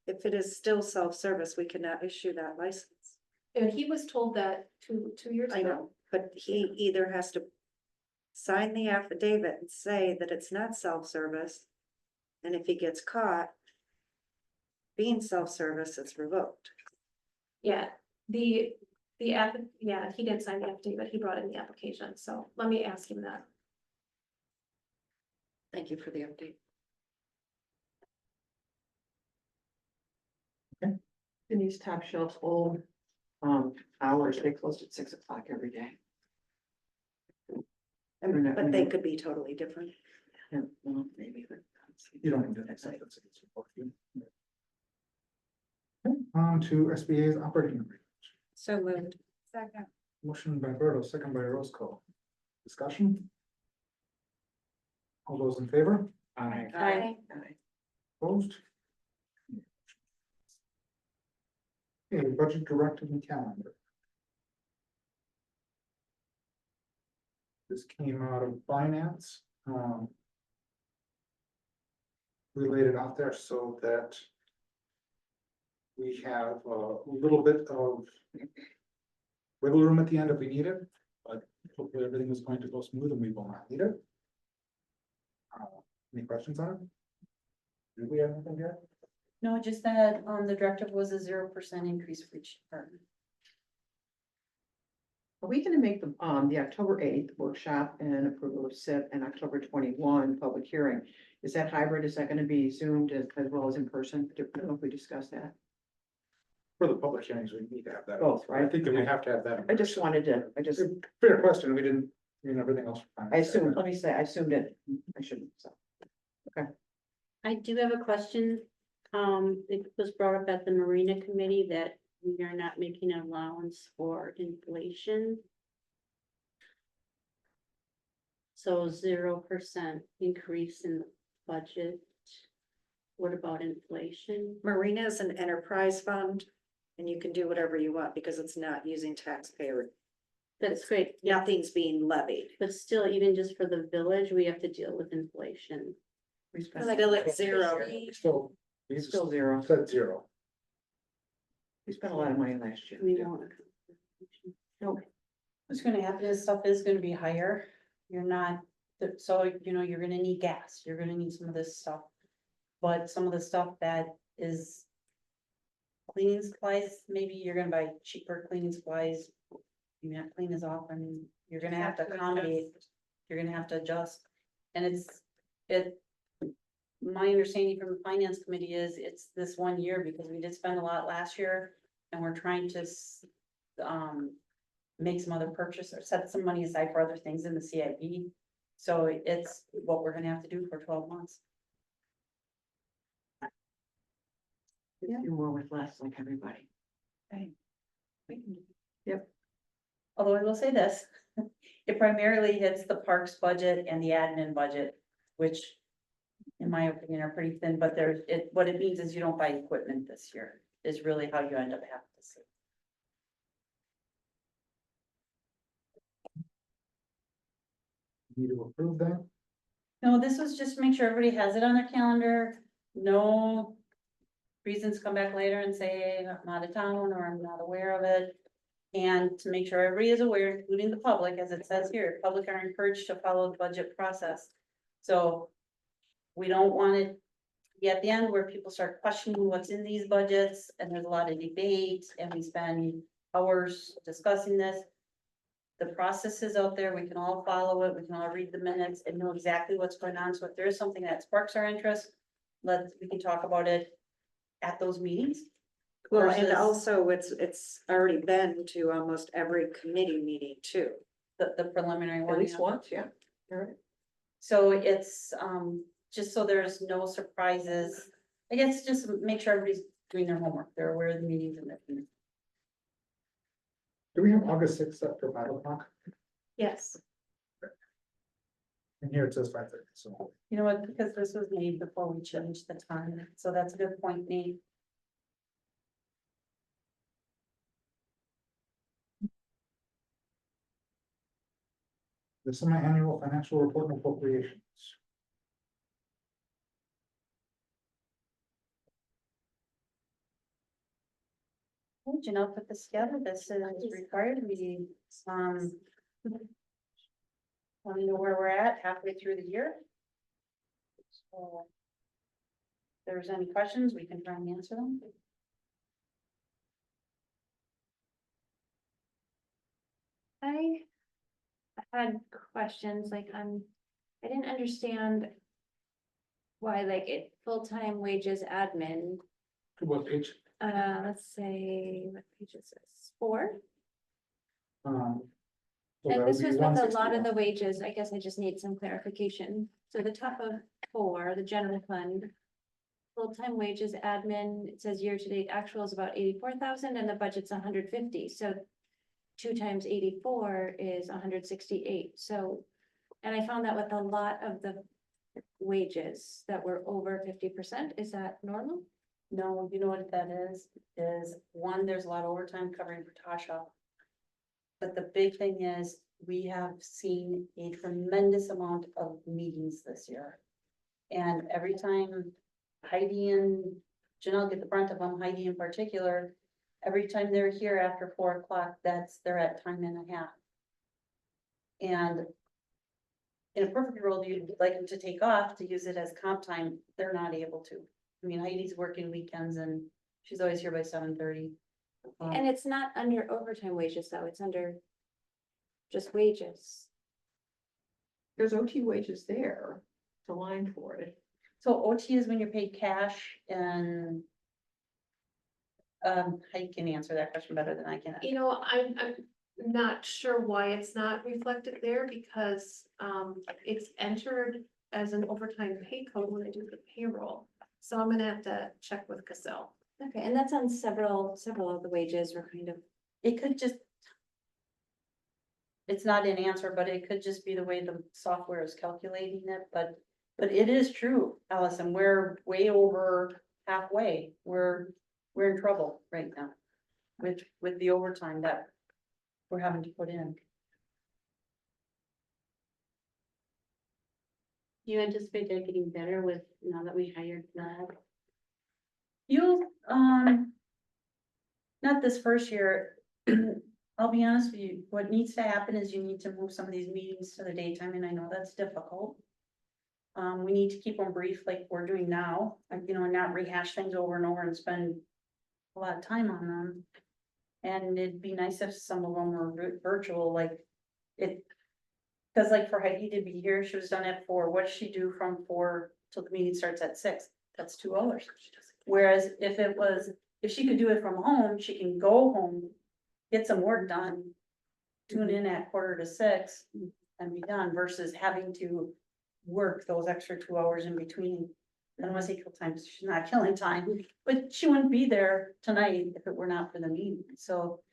if it is still self-service, we cannot issue that license. And he was told that two years I ago. know, but he either has to sign the affidavit and say that it's not self-service. And if he gets caught being self-service, it's revoked. Yeah, yeah, he did sign the affidavit. He brought in the application. So let me ask him that. Thank you for the update. Denise Top Shelf's old, hours, they closed at 6 o'clock every day. But they could be totally different. Yeah, well, maybe, but. You don't need to accept that. Okay, on to SBA's operating agreement. So moved. Second. Motion by Berto, second by Roscoe. Discussion? All those in favor? Aye. Aye. Opposed? Okay, budget directive and calendar. This came out of finance. We laid it out there so that We have a little bit of wiggle room at the end if we need it, but hopefully everything is going to go smooth and we will not need it. Any questions on it? Do we have anything yet? No, just that, the directive was a 0% increase for each department. Are we gonna make the October 8th workshop and approval of SIP and October 21 public hearing? Is that hybrid? Is that gonna be zoomed as well as in person? I don't know if we discussed that. For the public hearings, we need to have that. Both, right? I think that we have to have that. I just wanted to, Fair question, we didn't, everything else. was fine. I assumed, let me say, I assumed it, I shouldn't, so. I do have a question. It was brought up at the Marina Committee that we are not making an allowance for inflation. So 0% increase in the budget. What about inflation? Marina is an enterprise fund, and you can do whatever you want because it's not using taxpayer. That's great, Nothing's being levied. but still, even just for the village, we have to deal with inflation. We spent- Still at zero. Still, we Still zero. said zero. We spent a lot of money last year. We Yeah. won't. What's gonna happen is stuff is gonna be higher. You're not, so, you're gonna need gas, you're gonna need some of this stuff. But some of the stuff that is cleaning supplies, maybe you're gonna buy cheaper cleaning supplies. You not clean as often, you're gonna have to accommodate, you're gonna have to adjust. And my understanding from the finance committee is it's this 1 year because we did spend a lot last year. And we're trying to make some other purchase or set some money aside for other things in the CIP. So it's what we're gonna have to do for 12 months. Do more with less, like everybody. Although I will say this, it primarily hits the parks budget and the admin budget, which in my opinion are pretty thin, but what it means is you don't buy equipment this year, is really how you end up having to see. Need to approve that. No, this was just to make sure everybody has it on their calendar, no reasons to come back later and say, I'm out of town or I'm not aware of it. And to make sure everybody is aware, including the public, as it says here, public are encouraged to follow the budget process. So we don't want it to be at the end where people start questioning what's in these budgets and there's a lot of debate and we spend hours discussing this. The process is out there, we can all follow it, we can all read the minutes and know exactly what's going on. So if there is something that sparks our interest, we can talk about it at those meetings. Well, and Versus- also it's already been to almost every committee meeting too. The preliminary one. At least yeah. once, yeah. All right. So it's, just so there's no surprises. I guess just make sure everybody's doing their homework, they're aware of the meetings and everything. Do we have August 6th set for 5 o'clock? Yes. And here it says 5:30, so. You know what, because this was made before we changed the time, so that's a good point, Nate. The semi-annual financial report and appropriations. Would you know, put this together, this is required to be, want to know where we're at halfway through the year? So, if there's any questions, we can try and answer them. I had questions, like, I didn't understand why, like, full-time wages admin, What page? let's say, what page is this, 4? So that And would this be was with a lot of 161. the wages, I guess I just need some clarification. So the top of 4, the general fund. Full-time wages admin, it says year-to-date actual is about 84,000 and the budget's 150, so 2 times 84 is 168, so. And I found that with a lot of the wages that were over 50%, is that normal? No, you know what that is one, there's a lot of overtime covering for Tasha. But the big thing is, we have seen a tremendous amount of meetings this year. And every time Heidi and Janelle get the brunt of them, Heidi in particular. Every time they're here after 4 o'clock, they're at time and a half. And in a perfect world, you'd like them to take off to use it as comp time. They're not able to. I mean, Heidi's working weekends and she's always here by 7:30. And it's not under overtime wages, though, it's under just wages. There's OT wages there, the line for it. So OT is when you're paid cash and Heidi can answer that question better than I can. You know, I'm not sure why it's not reflected there because, it's entered as an overtime pay code when I do the payroll. So I'm gonna have to check with Cassell. Okay, and that's on several of the wages were kind of, It could just. It's not an answer, but it could just be the way the software is calculating it, but it is true, Allison, we're way over halfway. We're in trouble right now. With the overtime that we're having to put in. Do you anticipate that getting better with, now that we hired Vlad? You'll, not this first year. I'll be honest with you, what needs to happen is you need to move some of these meetings to the daytime, and I know that's difficult. We need to keep them brief like we're doing now, and not rehash things over and over and spend a lot of time on them. And it'd be nice if some of them were virtual, like it. Cause like for Heidi to be here, she was done at 4. What does she do from 4 till the meeting starts at 6? That's 2 hours. Whereas if she could do it from home, she can go home, get some work done, tune in at 5:45 and be done versus having to work those extra 2 hours in between. I don't wanna say kill time, 'cause she's not killing time, but she wouldn't be there tonight if it were not for the meeting, so.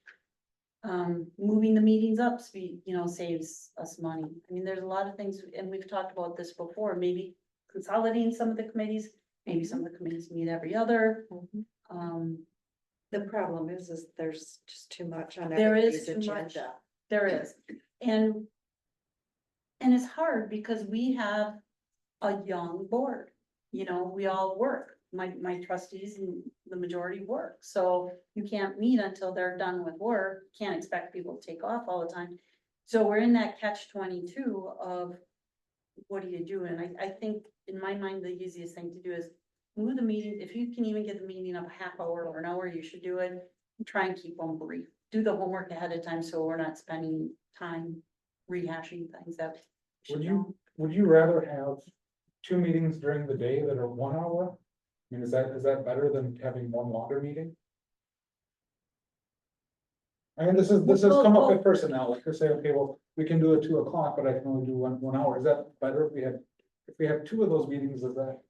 Moving the meetings up saves us money. I mean, there's a lot of things, and we've talked about this before, maybe consolidating some of the committees, maybe some of the committees meet every other. The problem is there's just too much on There is everybody's too much. agenda. There is, and it's hard because we have a young board, we all work. My trustees and the majority work, so you can't meet until they're done with work, can't expect people to take off all the time. So we're in that catch-22 of what do you do? And I think in my mind, the easiest thing to do is move the meeting. If you can even get the meeting up a half hour or an hour, you should do it. Try and keep them brief. Do the homework ahead of time so we're not spending time rehashing things that. Would you rather have 2 meetings during the day that are 1 hour? I mean, is that better than having one longer meeting? I mean, this has come up with personnel, like they say, okay, well, we can do it 2 o'clock, but I can only do 1 hour. Is that better if we have 2 of those meetings, is that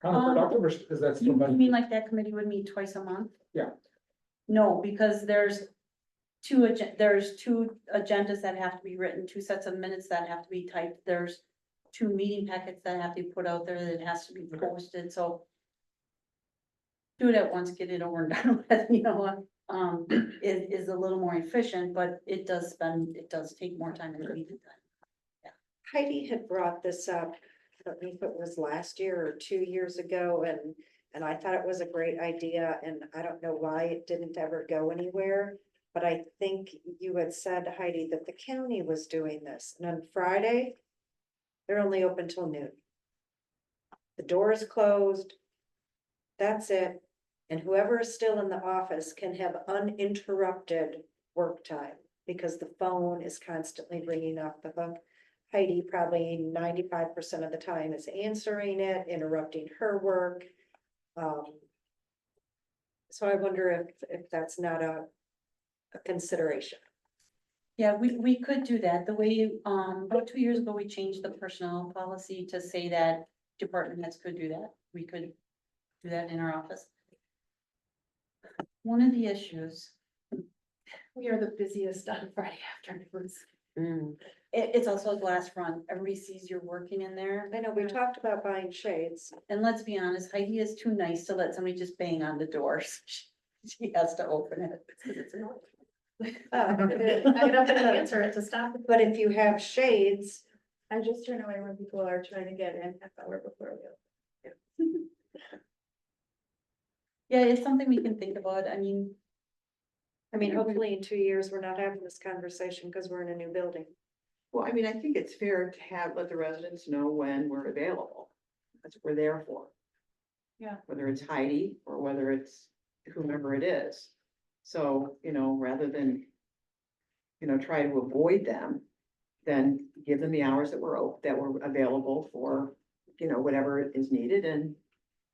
counterproductive, or is that still You better? mean like that committee would meet twice a month? Yeah. No, because there's two agendas that have to be written, 2 sets of minutes that have to be typed, there's 2 meeting packets that have to be put out there that has to be posted, so. Do it at once, get it over and done with, it is a little more efficient, but it does take more time than the meeting time. Heidi had brought this up, I don't know if it was last year or 2 years ago, and I thought it was a great idea, and I don't know why it didn't ever go anywhere. But I think you had said, Heidi, that the county was doing this, and on Friday, they're only open till noon. The door is closed. That's it. And whoever is still in the office can have uninterrupted work time because the phone is constantly ringing off the hook. Heidi probably 95% of the time is answering it, interrupting her work. So I wonder if that's not a consideration. Yeah, we could do that. The way, about 2 years ago, we changed the personnel policy to say that department heads could do that. We could do that in our office. One of the issues, We are the busiest on Friday afternoons. it's also a glass front. Everybody sees you're working in there. I know we talked about buying shades. And let's be honest, Heidi is too nice to let somebody just bang on the doors. She has to open it. It's annoying. Uh, I get up and answer it to stop. But if you have shades, I just turn away when people are trying to get in half hour before we open. Yeah, it's something we can think about. I mean, I mean, hopefully in 2 years, we're not having this conversation because we're in a new building. Well, I mean, I think it's fair to let the residents know when we're available. That's what we're there for. Yeah. Whether it's Heidi or whether it's whomever it is. So, rather than, try to avoid them, then give them the hours that were available for, whatever is needed, and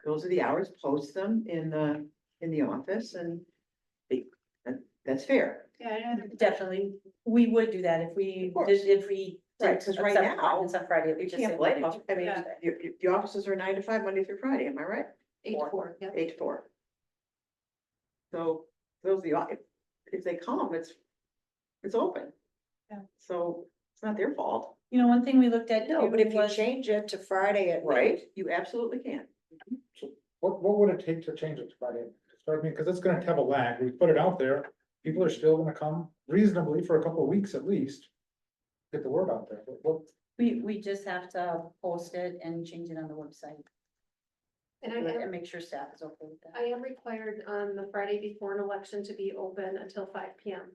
those are the hours, post them in the office, and that's fair. Yeah, definitely, we would do that if course. we. Right, 'cause right accept now, appointments on Friday, we You just can't say blame Monday, us. I mean, Yeah. the offices are 9 to 5, Monday through Friday, am I right? 8 to 4, yeah. 8 to 4. So those are if they come, it's open. Yeah. So it's not their fault, One thing we looked at. No, too but if you was- change it to Friday at right? night, You absolutely can. What would it take to change it to Friday? Start me, because it's gonna have a lag. We put it out there. People are still gonna come reasonably for a couple of weeks at least. Get the word out there. What, We just have to post it and change it on the website. And And make sure staff is okay with I that. am required on the Friday before an election to be open until 5 p.m.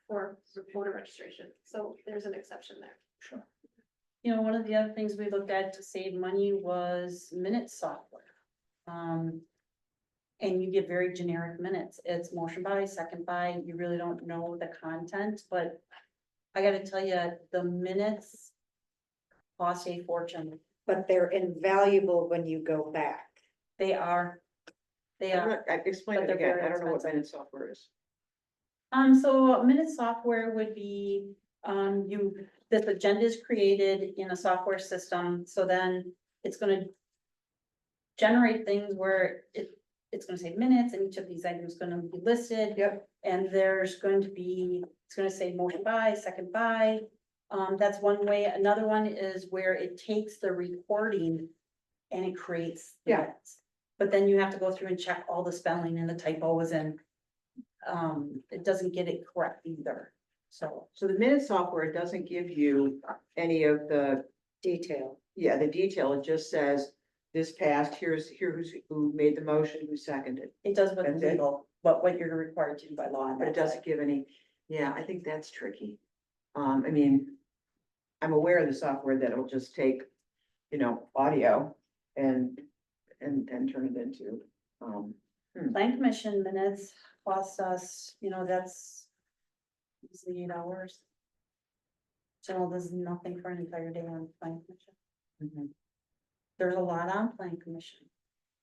for voter registration, so there's an exception there. One of the other things we looked at to save money was minute software. And you get very generic minutes. It's motion by, second by, you really don't know the content, but I gotta tell you, the minutes cost a fortune. but they're invaluable when you go back. They are. They are. Explain But it they're again, very I don't know what expensive. minute software is. So minute software would be, this agenda is created in a software system, so then it's gonna generate things where it's gonna say minutes, and each of these items is gonna be listed. Yep. And there's going to be, it's gonna say motion by, second by. That's one way. Another one is where it takes the recording and it creates the Yeah. minutes. But then you have to go through and check all the spelling and the typos, and it doesn't get it correct either, so. So the minute software doesn't give you any of the, Detail. the detail, it just says, this passed, who made the motion, who seconded. It does with That's it. legal, but what you're required to do by law. But it doesn't give any, I think that's tricky. I mean, I'm aware of the software that will just take, audio and turn it into, Plan commission minutes cost us, that's usually 8 hours. So there's nothing for an entire day on plan commission. mhm. There's a lot on plan commission.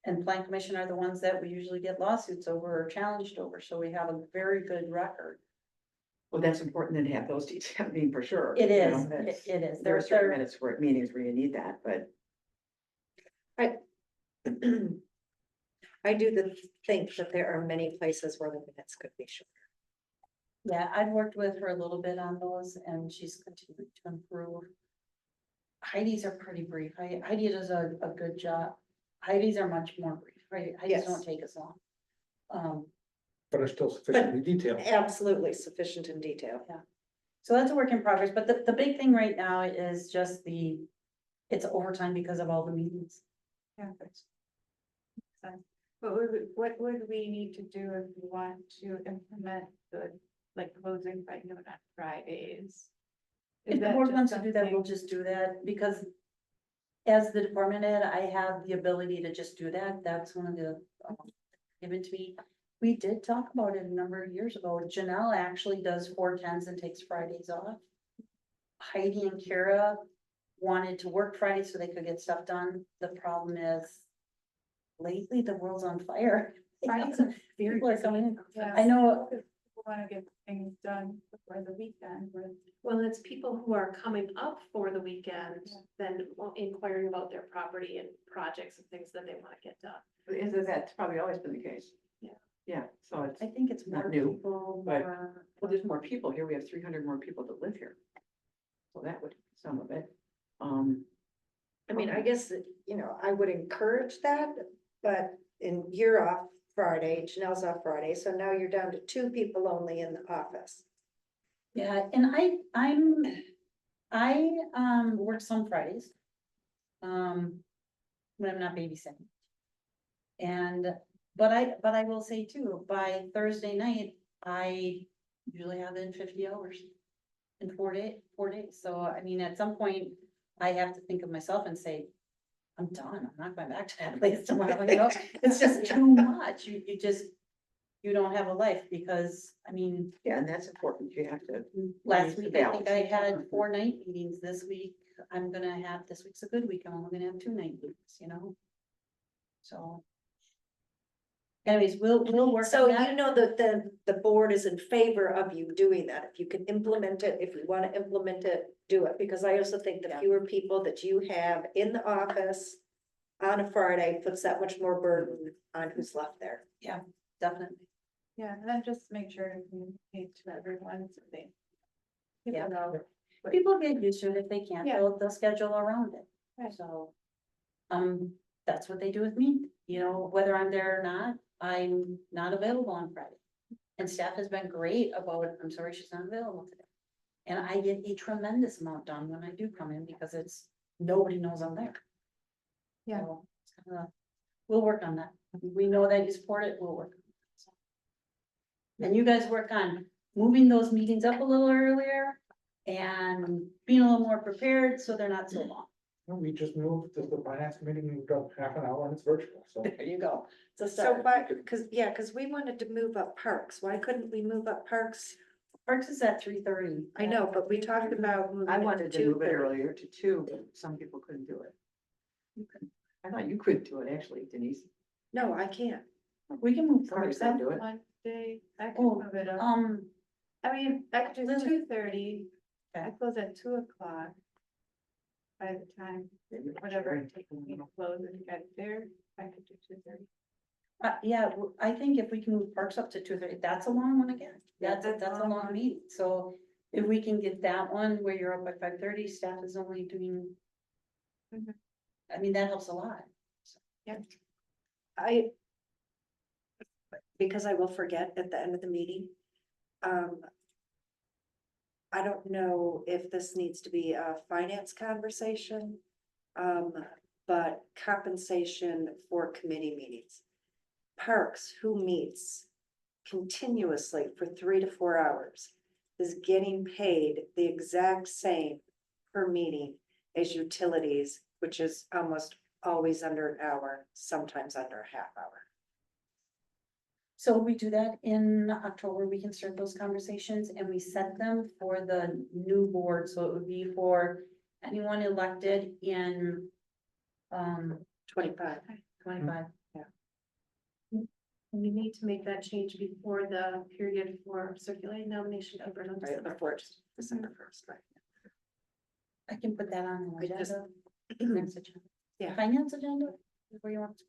And plan commission are the ones that we usually get lawsuits over or challenged over, so we have a very good record. Well, that's important to have those details, I mean, for sure. It you is, know, that's- it is. There are certain They're- minutes where, meetings where you need that, but I do think that there are many places where the minutes could be shorter. Yeah, I've worked with her a little bit on those, and she's continuing to improve. Heidi's are pretty brief. Heidi does a good job. Heidi's are much more brief, right? Heidi's Yes. don't take as long. but are still sufficiently detailed. Absolutely sufficient in detail. So that's a work in progress, but the big thing right now is just it's overtime because of all the meetings. Yeah. What would we need to do if we want to implement the, like, closing by noon on Fridays? Is If the that board just wants to do that, we'll something- just do that, because as the department head, I have the ability to just do that. That's one of the, given to me. We did talk about it a number of years ago. Janelle actually does 4/10s and takes Fridays off. Heidi and Kara wanted to work Fridays so they could get stuff done. The problem is lately the world's on fire. Fridays are very People are busy. coming in. Yeah. I know. People wanna get things done before the weekend, but Well, it's people who are coming up for the weekend, then inquiring about their property and projects and things that they want to get done. that's probably always been the case. Yeah. Yeah, so it's, I think it's Not more new, people, but- more. well, there's more people here, we have 300 more people that live here. So that would, some of it, I mean, I guess, I would encourage that, but you're off Friday, Janelle's off Friday, so now you're down to 2 people only in the office. Yeah, and I work some Fridays. When I'm not babysitting. And But I will say too, by Thursday night, I usually have it in 50 hours. In 4 days, so I mean, at some point, I have to think of myself and say, I'm done, I'm not going back to that place tomorrow, you know, it's just too much, you don't have a life, because, I mean, Yeah, and that's important. You have to. last Manage the week, I think I balance. had 4 night meetings, this week, this week's a good week, I'm only gonna have 2 night meetings, you know? So. Anyways, we'll work So on you that. know that the board is in favor of you doing that. If you can implement it, if you want to implement it, do it. Because I also think the Yeah. fewer people that you have in the office on a Friday puts that much more burden on who's left there. Definitely, Yeah, and then just make sure to communicate to everyone so they. Yeah. People know. people get used to it, if they can't, Yeah. they'll schedule around it, Right. so. That's what they do with me, you know, whether I'm there or not, I'm not available on Friday. And staff has been great about, I'm sorry, she's not available today. And I get a tremendous amount done when I do come in, because nobody knows I'm there. Yeah. So, it's kinda- we'll work on that, we know that you support it, we'll work. On it, so. And you guys work on moving those meetings up a little earlier and being a little more prepared, so they're not so long. We just moved to the finance committee, moved up half an hour and it's virtual, so. There you go. It's a So start. why, because we wanted to move up parks. Why couldn't we move up parks? Parks is at 3:30. I know, but we talked about moving I it wanted to move it 2:30. earlier to 2, but some people couldn't do it. I thought you couldn't do it, actually, Denise. No, I can't. We can move Somebody parks said up. do it. Monday, I Oh, can move it up. Uh, I mean, I could do Lily. 2:30. I Okay. close at 2:00. By the time, whatever it takes me to close and get there, I could do 2:30. Yeah, I think if we can move parks up to 2:30, that's a long one again. Yeah, That's a long one. meeting, so if we can get that one where you're up by 5:30, staff is only doing. Mhm. I mean, that helps a lot. Because I will forget at the end of the meeting. I don't know if this needs to be a finance conversation. But compensation for committee meetings. Parks, who meets continuously for 3 to 4 hours, is getting paid the exact same per meeting as utilities, which is almost always under an hour, sometimes under a half hour. So we do that in October, we can start those conversations and we set them for the new board, so it would be for anyone elected in. 25. 25. And you need to make that change before the period for circulating nomination paper. on Right, December before 1st. December 1st, right? I can put that on the I just- agenda. Next agenda. Yeah. Finance agenda, where you want.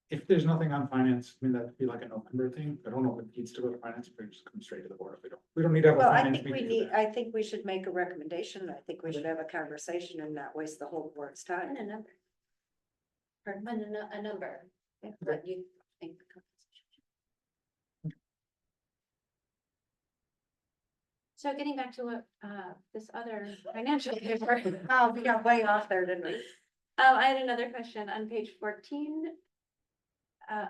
If there's nothing on finance, I mean, that'd be like a November thing. I don't know if it needs to go to finance, but just come straight to the board if we don't. We don't need to have a Well, I finance think we meeting. need, I think we should make a recommendation. I think we should have a conversation and not waste the whole board's time. And a number. Pardon, a number, Yeah. what you think. the compensation should be. So getting back to what, this other financial paper. Oh, we got way off there, didn't we? I had another question on page 14.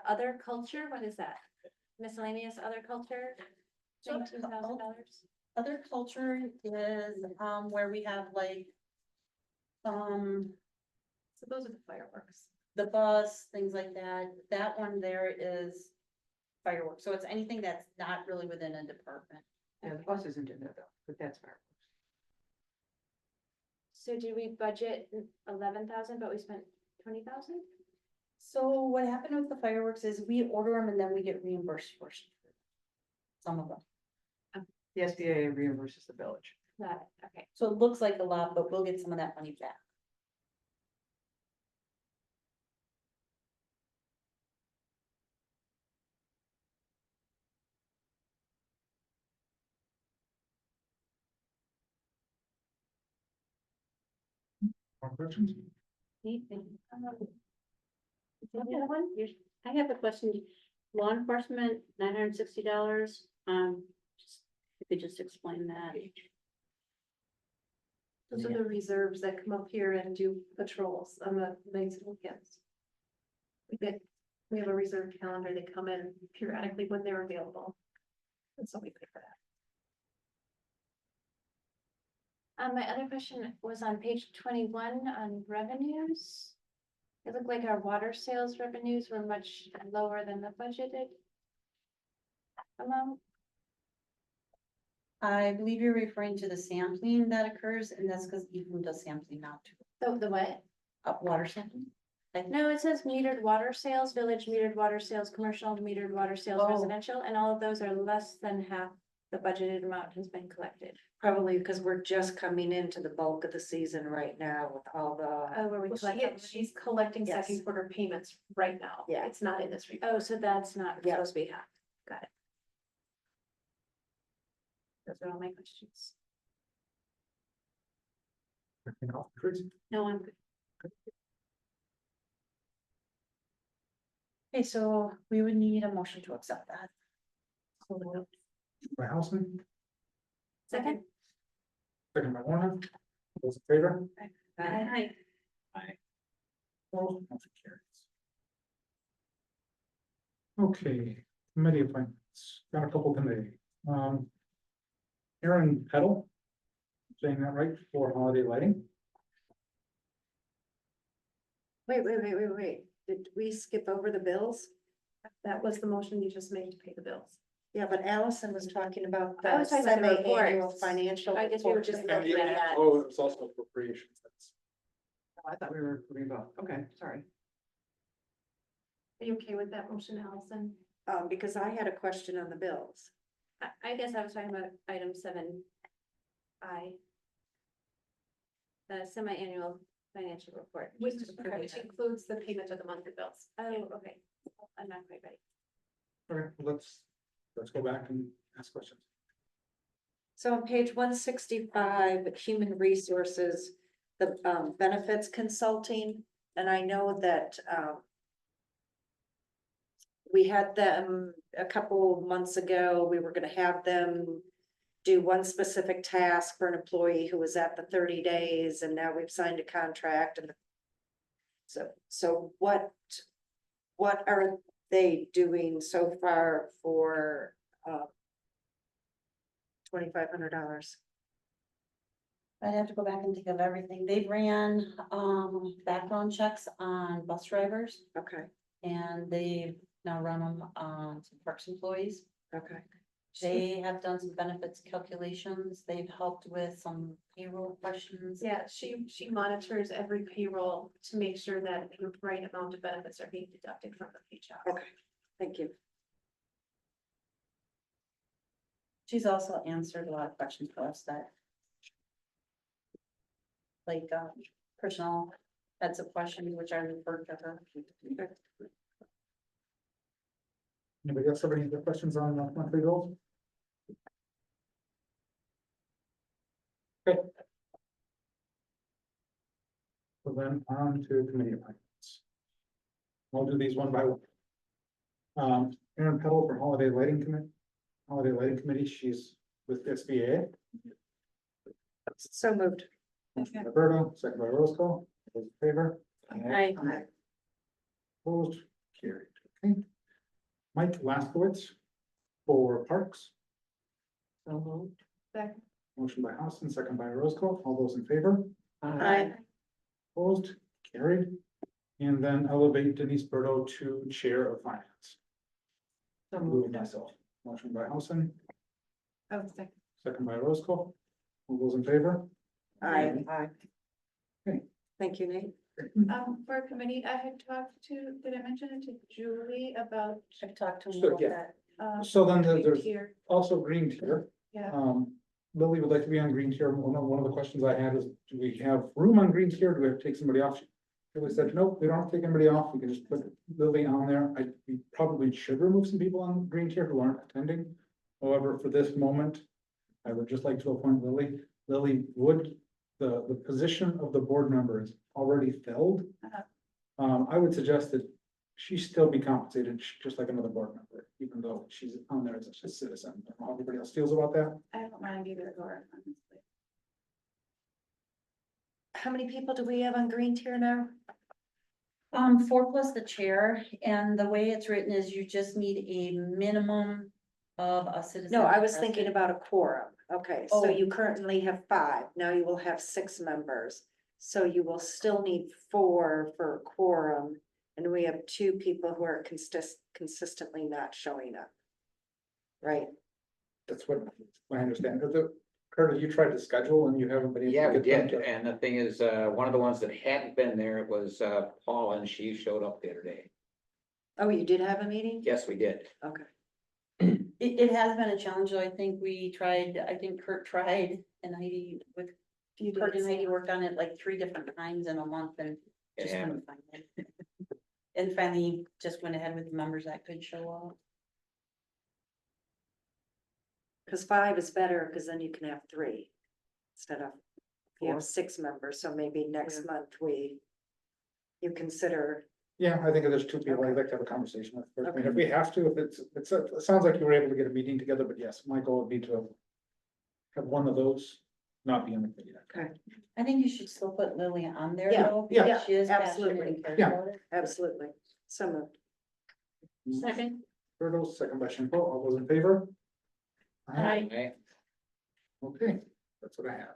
Other culture, what is that? Miscellaneous other culture? So, $19,000. Other culture is, where we have like. So those are the fireworks. The bus, things like that, that one there is fireworks, so it's anything that's not really within a department. Yeah, the bus isn't in there though, but that's fair. So did we budget 11,000, but we spent 20,000? So what happened with the fireworks is we order them and then we get reimbursed for some of them. The SBA reimburses the village. Got it, okay. So it looks like a lot, but we'll get some of that money back. More questions? I have a question. Law enforcement, $960. You could just explain that. Those are the reserves that come up here and do patrols on the nights and weekends. We get We have a reserved calendar. They come in periodically when they're available. And so we pay for that. My other question was on page 21 on revenues. It looked like our water sales revenues were much lower than the budgeted amount. I believe you're referring to the sampling that occurs, and that's because Ethan does sampling now too. The what? Water sampling. No, it says metered water sales, village metered water sales, commercial metered water sales, Oh. residential, and all of those are less than half the budgeted amount has been collected. Probably because we're just coming into the bulk of the season right now with all the, Oh, where we Well, collect. she's collecting Yes. second quarter payments right now. Yeah. It's not in this report. Oh, so that's not Yeah. supposed to be half. Got it. Those are all my questions. Anything else, Tracy? No, I'm good. Okay, so we would need a motion to accept that. By Housing, Second? second by Warner, those in favor? Hi. Opposed? Motion carries. Okay, committee appointments, got a couple today. Aaron Peddle, saying that right, for holiday lighting. wait. Did we skip over the bills? That was the motion you just made to pay the bills. Yeah, but Allison was talking about I the was talking about the semi-annual reports. financial. I guess we were report. just And looking at that. Oh, it was also appropriations, that's. I thought we were doing both. Okay, sorry. Are you okay with that motion, Allison? Because I had a question on the bills. I guess I was talking about item 7I. The semi-annual financial report. Which just approving that. includes the payment of the monthly bills. Oh, okay. I'm not quite ready. Okay, let's go back and ask questions. So on page 165, human resources, the benefits consulting, and I know that we had them a couple months ago, we were gonna have them do one specific task for an employee who was at the 30 days, and now we've signed a contract and so what are they doing so far for $2,500? I'd have to go back and think of everything. They ran background checks on bus drivers, Okay, and they now run them on some parks employees. okay. They have done some benefits calculations. They've helped with some payroll questions. Yeah, she monitors every payroll to make sure that the right amount of benefits are being deducted from the paycheck. Okay, thank you. She's also answered a lot of questions for us that like personnel had some questions which I referred to her. Anybody else have any other questions on the monthly bills? Okay. So then on to committee appointments. I'll do these one by one. Aaron Peddle for Holiday Lighting Committee, she's with SBA. So moved. Motion by Roberto, second by Roscoe, those in favor? Aye. Opposed, carried, okay. Mike Laskowitz for Parks. Second. Motion by Houston, second by Roscoe, all those in favor? Aye. Opposed, carried. And then elevate Denise Berto to Chair of Finance. So Move moved. myself. Motion by Houston, Oh, second. second by Roscoe, all those in favor? Aye. Aye. Thank you, Nate. For a committee, I had talked to, did I mention it to Julie about, I've talked to him So, about yeah. that. So then green there's tier? also Green Tier. Yeah. Lily would like to be on Green Tier. One of the questions I had is, do we have room on Green Tier? Do we have to take somebody off? Lily said, nope, we don't have to take anybody off. We can just put Lily on there. We probably should remove some people on Green Tier who aren't attending. However, for this moment, I would just like to appoint Lily. Lily would, the position of the board member is already filled. I would suggest that she still be compensated just like another board member, even though she's on there as a citizen. I don't know how everybody else feels about that. I don't mind either or, honestly. How many people do we have on green tier now? Four plus the chair, and the way it's written is you just need a minimum of a citizen. No, I was present. thinking about a quorum. Okay, so Oh. you currently have 5, now you will have 6 members. So you will still need 4 for a quorum, and we have 2 people who are consistently not showing up. Right? That's what I understand. Curtis, you tried to schedule and you haven't been able to Yeah, we get them did, to- and the thing is, one of the ones that hadn't been there was, Paula, and she showed up the other day. Oh, you did have a meeting? Yes, we did. Okay. It has been a challenge, though. I think we tried, I think Kurt tried, and Heidi with You Kurt did. and Heidi worked on it like 3 different times in a month and It just couldn't find it. And finally just went ahead with the members that could show up. Cause 5 is better, cause then you can have 3 instead of, you 4. have 6 members, so maybe next month you consider, Yeah, I think if there's 2 people, I'd like to have a conversation with. First. I mean, if we have to, if it sounds like you were able to get a meeting together, but yes, my goal would be to have one of those not be on the committee. I think you should still put Lily on there, Yeah, though. yeah, because She is passionate absolutely. and cares Yeah. about it. absolutely, so moved. Second. Turtles, second by Shampo, all those in favor? Aye. Right? Okay, that's what I have.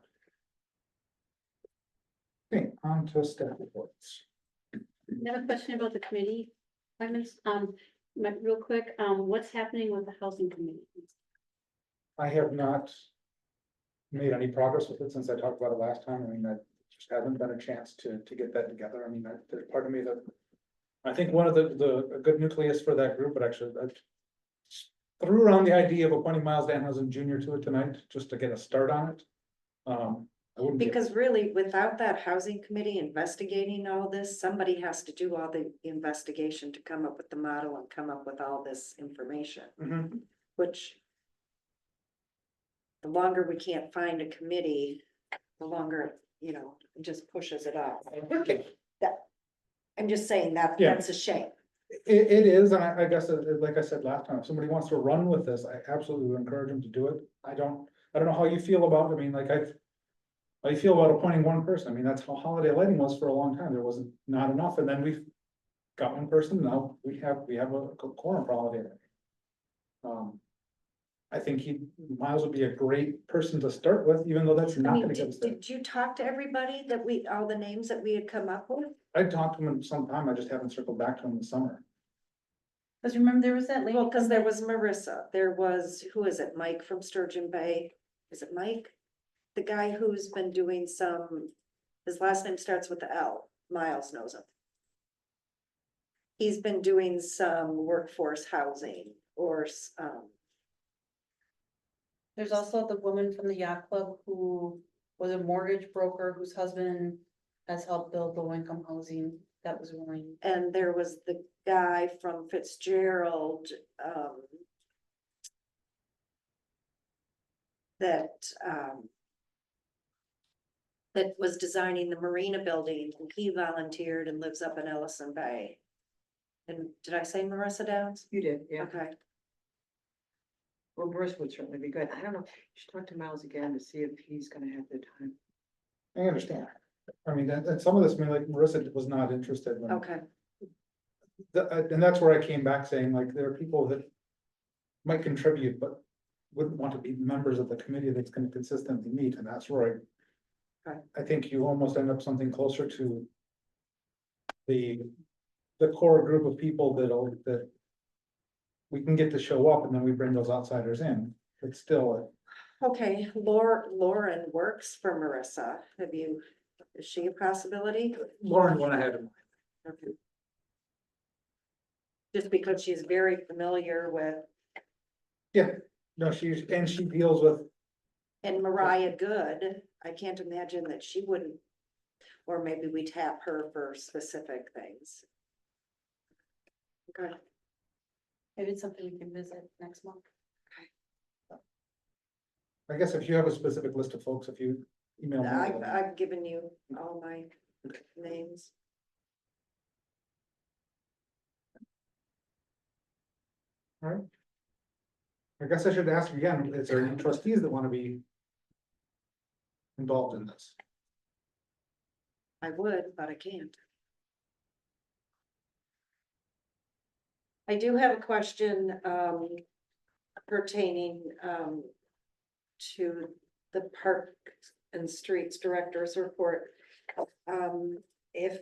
Okay, on to staff reports. I have a question about the committee appointments. Real quick, what's happening with the housing committee? I have not made any progress with it since I talked about it last time. I mean, I just haven't been a chance to get that together. I mean, there's part of me that I think one of a good nucleus for that group, but actually I threw around the idea of appointing Miles Danhausen Jr. to it tonight, just to get a start on it. I wouldn't be. Because really, without that housing committee investigating all this, somebody has to do all the investigation to come up with the model and come up with all this information, Mhm. which the longer we can't find a committee, the longer, it just pushes it up. I'm just saying that, Yeah. that's a shame. It is, and I guess, like I said last time, if somebody wants to run with this, I absolutely would encourage them to do it. I don't know how you feel about it. I mean, like how you feel about appointing one person. I mean, that's how holiday lighting was for a long time. There wasn't not enough, and then we've got one person. Now we have a quorum for holiday lighting. I think Miles would be a great person to start with, even though that's I not mean, gonna get did, us there. did you talk to everybody all the names that we had come up with? I talked to him sometime. I just haven't circled back to him this summer. Because remember, there was that lady. Well, because there was Marissa, there was, who is it, Mike from Sturgeon Bay? Is it Mike? The guy who's been doing his last name starts with the L, Miles knows him. He's been doing some workforce housing or, There's also the woman from the yacht club who was a mortgage broker whose husband has helped build low income housing that was willing. and there was the guy from Fitzgerald, that was designing the marina building, and he volunteered and lives up in Ellison Bay. And did I say Marissa Downs? You did, yeah. Okay, Well, Bruce would certainly be good. I don't know, you should talk to Miles again to see if he's gonna have the time. I understand. I mean, and some of this, I mean, like Marissa was not interested when. okay, And that's where I came back saying, like, there are people that might contribute, but wouldn't want to be members of the committee that's gonna consistently meet, and that's where Right. I think you almost end up something closer to the core group of people that we can get to show up, and then we bring those outsiders in. It's still, okay, Lauren works for Marissa, is she a possibility? Lauren went ahead and. Okay. Just because she's very familiar with, Yeah, no, she deals with, and Mariah Good, I can't imagine that she wouldn't. Or maybe we tap her for specific things. Okay, Maybe it's something we can visit next month. I guess if you have a specific list of folks, if you email me. I've given you all my names. All right. I guess I should ask again, is there any trustees that want to be involved in this? I would, but I can't. I do have a question, pertaining, to the Park and Streets Director's report. If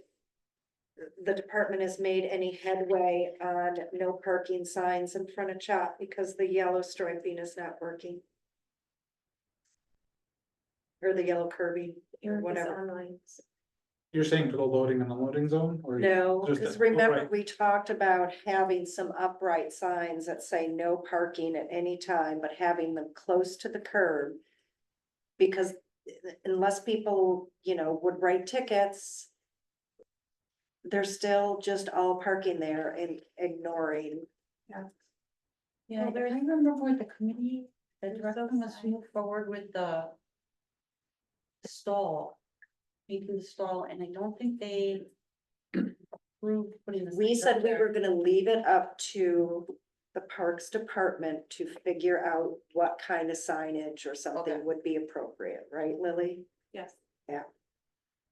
the department has made any headway on no parking signs in front of CHOP because the yellow striping is not working. Or the yellow curbing, or whatever. You're saying for the loading and unloading zone, or? No, just because a- remember, right. we talked about having some upright signs that say no parking at any time, but having them close to the curb. Because unless people, would write tickets, they're still just all parking there and ignoring. Yeah, Well, I there's- remember with the committee, the There's director those must move forward with the stall. Making the stall, and I don't think they approved putting the. We signs said up we there. were gonna leave it up to the Parks Department to figure out what kind of signage or Okay. something would be appropriate, right, Lily? Yes. Yeah.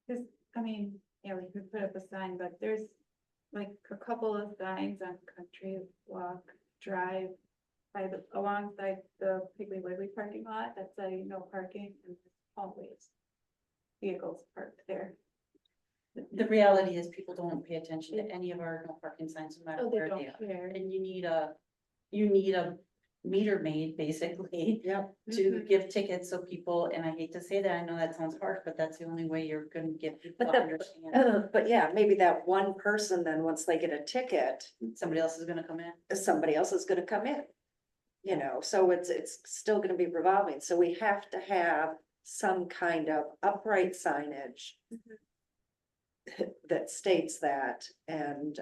Cause, I mean, yeah, we could put up a sign, but there's like a couple of signs on Country Walk Drive alongside the Piggly Wiggly parking lot that say no parking and always vehicles parked there. The reality is people don't pay attention to any of our no parking signs, no matter Oh, they where they don't are. care. And you need a meter maid, basically, Yep. to Mhm. give tickets so people, and I hate to say that, I know that sounds harsh, but that's the only way you're gonna get people But to the- understand. But yeah, maybe that one person then, once they get a ticket, Somebody else is gonna come in. somebody else is gonna come in. So it's still gonna be revolving, so we have to have some kind of upright signage. That states that, and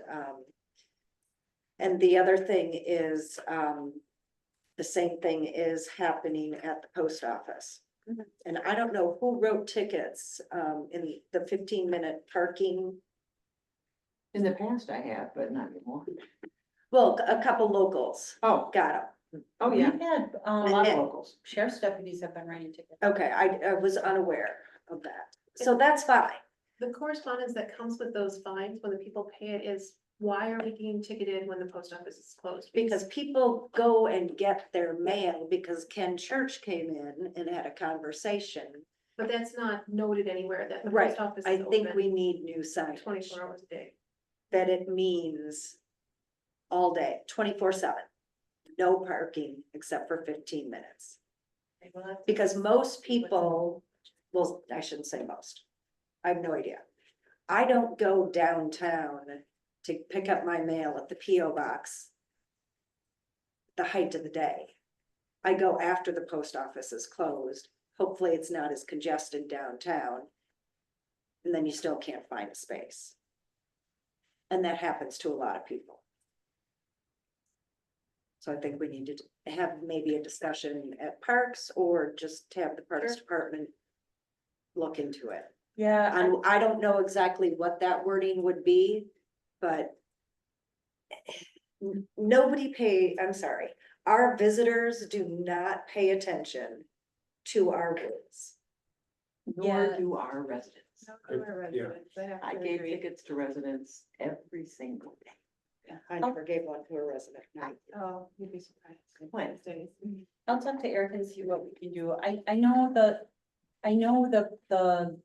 the other thing is, the same thing is happening at the post office. Mhm. And I don't know who wrote tickets, in the 15-minute parking. In the past I have, but not anymore. Well, a couple locals Oh, got oh, We've yeah, had, a lot of And- locals. sheriff's deputies have been writing tickets. them. Okay, I was unaware of that, so that's fine. The correspondence that comes with those fines when the people pay it is, why are we getting ticketed when the post office is closed? Because people go and get their mail because Ken Church came in and had a conversation. But that's not noted anywhere that the Right, post office I is think open we need new signage. 24 hours a day. That it means all day, 24/7. No parking except for 15 minutes. Because most people, well, I shouldn't say most. I have no idea. I don't go downtown to pick up my mail at the PO box the height of the day. I go after the post office is closed. Hopefully it's not as congested downtown. And then you still can't find a space. And that happens to a lot of people. So I think we need to have maybe a discussion at parks or just have the Parks Department look into it. Yeah, I don't know exactly what that wording would be, but I'm sorry, our visitors do not pay attention to our rules. Nor Yeah. do our residents. No, to our Yeah. residents, I have I to gave agree. tickets to residents every single day. I never gave one to a resident. Oh, you'd be surprised. When? Days. I'll talk to Eric and see what we can do. I know the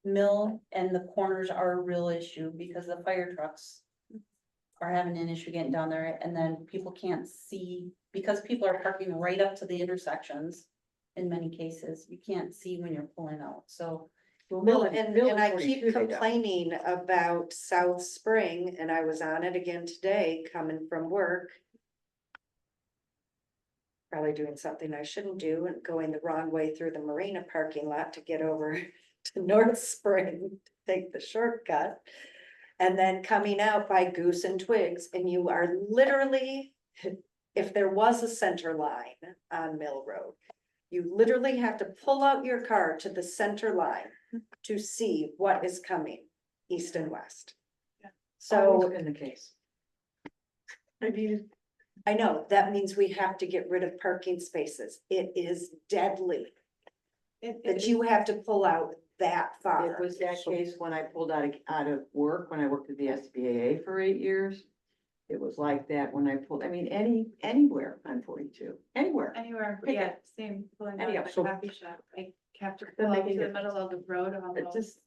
mill and the corners are a real issue because the fire trucks are having an issue getting down there, and then people can't see, because people are parking right up to the intersections. In many cases, you can't see when you're pulling out, so. Well, and I keep complaining about South Spring, and I was on it again today, coming from work. Probably doing something I shouldn't do and going the wrong way through the marina parking lot to get over to North Spring, to take the shortcut. And then coming out by Goose and Twigs, and you are literally, if there was a center line on Mill Road, you literally have to pull out your car to the center line to see what is coming, east and west. Always So, been the case. I know, that means we have to get rid of parking spaces. It is deadly that you have to pull out that far. It was that case when I pulled out of work, when I worked at the SBAA for 8 years. it was like that when I pulled, I mean, anywhere on 42, anywhere. Anywhere, Pick yeah, same, pulling out Anyhow, of the so- coffee shop, I kept to Doesn't pull make out any to the difference. middle of the road It almost. just,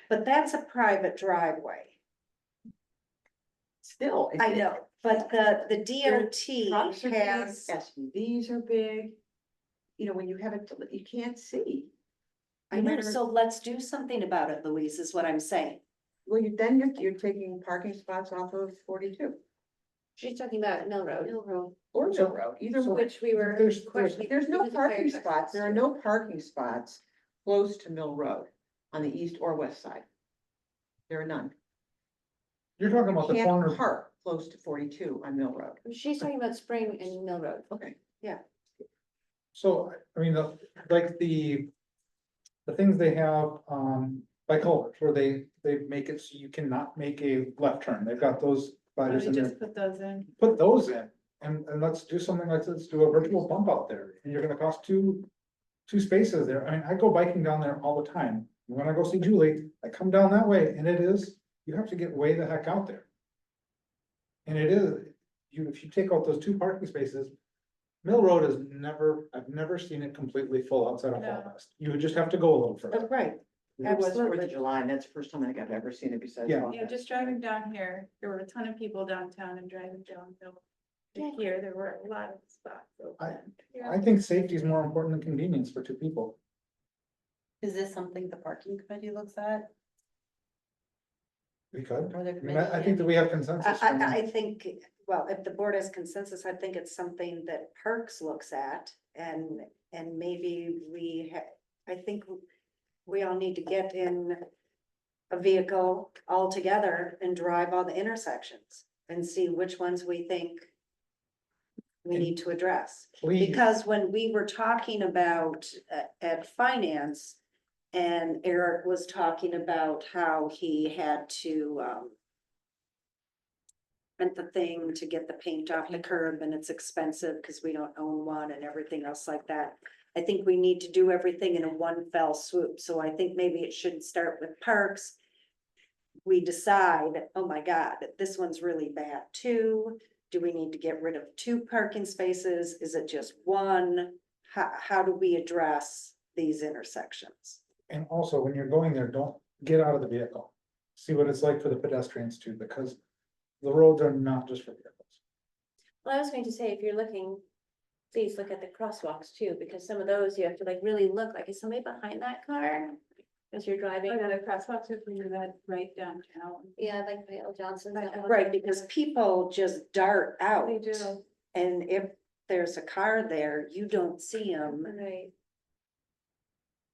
But that's a private driveway. still. I know, but the DOT Trucks are big, has, SUVs are big. You know, when you have it, you can't see. I know, so let's do something about it, Louise, is what I'm saying. Well, you're taking parking spots off of 42 She's talking about Mill Road. Mill Road. or So- Mill Road, either so- way. Which we were There's- questioning. There's no because the fire parking trucks spots, there are too. no parking spots close to Mill Road on the east or west side. There are none. You're talking about the Can't corner. park close to 42 on Mill Road. She's talking about Spring and Mill Road. Okay. So, I mean, like the things they have, by culverts, where they make it so you cannot make a left turn, they've got those So dividers we in there. just put those in. Put those in, and let's do something like this, do a virtual bump out there, and you're gonna cost two spaces there, I mean, I go biking down there all the time. When I go see Julie, I come down that way, and it is, you have to get way the heck out there. And it is, if you take out those two parking spaces, Mill Road is I've never seen it completely full outside of Fall No. Fest. You would just have to go a little further. Right. It was 4th Absolutely. of July, and that's the first time I think I've ever seen it besides. Yeah. Fall Yeah, Fest. just driving down here, there were a ton of people downtown and driving down Mill. Here, there were a lot of spots open. I think safety is more important than convenience for two people. Is this something the parking committee looks at? We could, Or the I mean, committee? I think that we have consensus. from- I think, well, if the board has consensus, I think it's something that Parks looks at and maybe I think we all need to get in a vehicle all together and drive all the intersections and see which ones we think we need to address. Please, Because when we were talking about at finance, and Eric was talking about how he had to rent the thing to get the paint off the curb and it's expensive because we don't own one and everything else like that. I think we need to do everything in a one fell swoop, so I think maybe it should start with parks. We decide, oh my God, this one's really bad too. Do we need to get rid of 2 parking spaces? Is it just one? How do we address these intersections? and also, when you're going there, don't get out of the vehicle. See what it's like for the pedestrians too, because the roads are not just for vehicles. Well, I was going to say, if you're looking, please look at the crosswalks too, because some of those you have to like really look, like, is somebody behind that car? As you're driving. Oh, yeah, the crosswalks are pretty red right downtown. Yeah, like Vale Johnson. that one. Right, because people just dart out. They do. And if there's a car there, you don't see them. Right.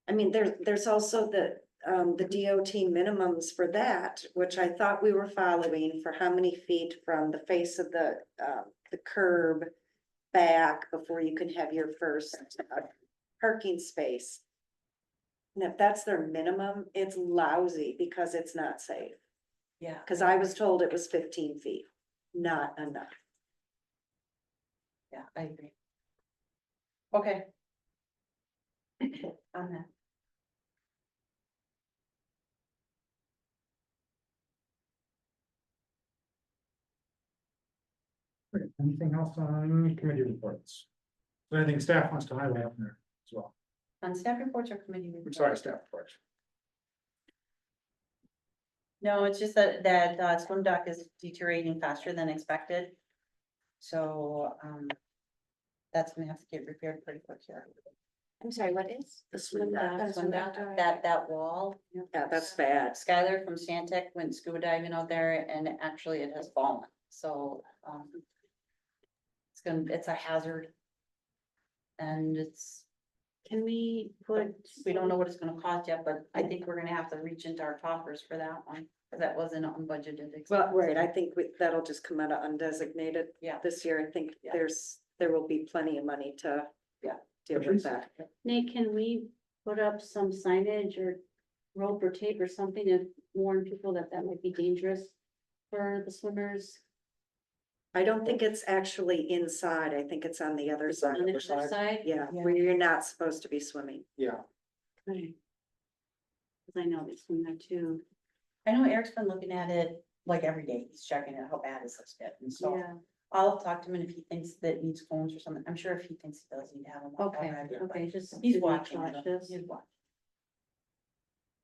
I mean, there's also the DOT minimums for that, which I thought we were following for how many feet from the face of the curb back before you can have your first parking space. And if that's their minimum, it's lousy because it's not safe. Yeah. Cause I was told it was 15 feet, not enough. Yeah, I agree. Okay. On that. Okay, anything else on committee reports? Is there anything staff wants to highlight up there as well? On staff reports or committee I'm reports? sorry, staff reports. No, it's just that swim dock is deteriorating faster than expected. So, that's gonna have to get repaired pretty quick here. I'm sorry, what is? The swim dock. Swim dock, that wall. Yeah, that's bad. Skylar from Stantec went scuba diving out there and actually it has fallen, so, it's a hazard. And Can we put? we don't know what it's gonna cost yet, but I think we're gonna have to reach into our coffers for that one, because that wasn't unbudgeted. expense. Well, right, I think that'll just come out of undesignated. Yeah. This year, I think Yeah. there will be plenty of money to. Yeah. Deal with that. Nate, can we put up some signage or rope or tape or something to warn people that that might be dangerous for the swimmers? I don't think it's actually inside, I think it's on the other It's on side. On the other other side? side? Yeah, Yeah. where you're not supposed to be swimming. Yeah, Right. 'Cause I know they swim there too. I know Eric's been looking at it like every day, he's checking it, how bad is this bit, and so. Yeah, I'll talk to him, and if he thinks that it needs phones or something, I'm sure if he thinks he does need to have them. I'll okay, have it, but okay, just. He's to be watching it, cautious. he's watching.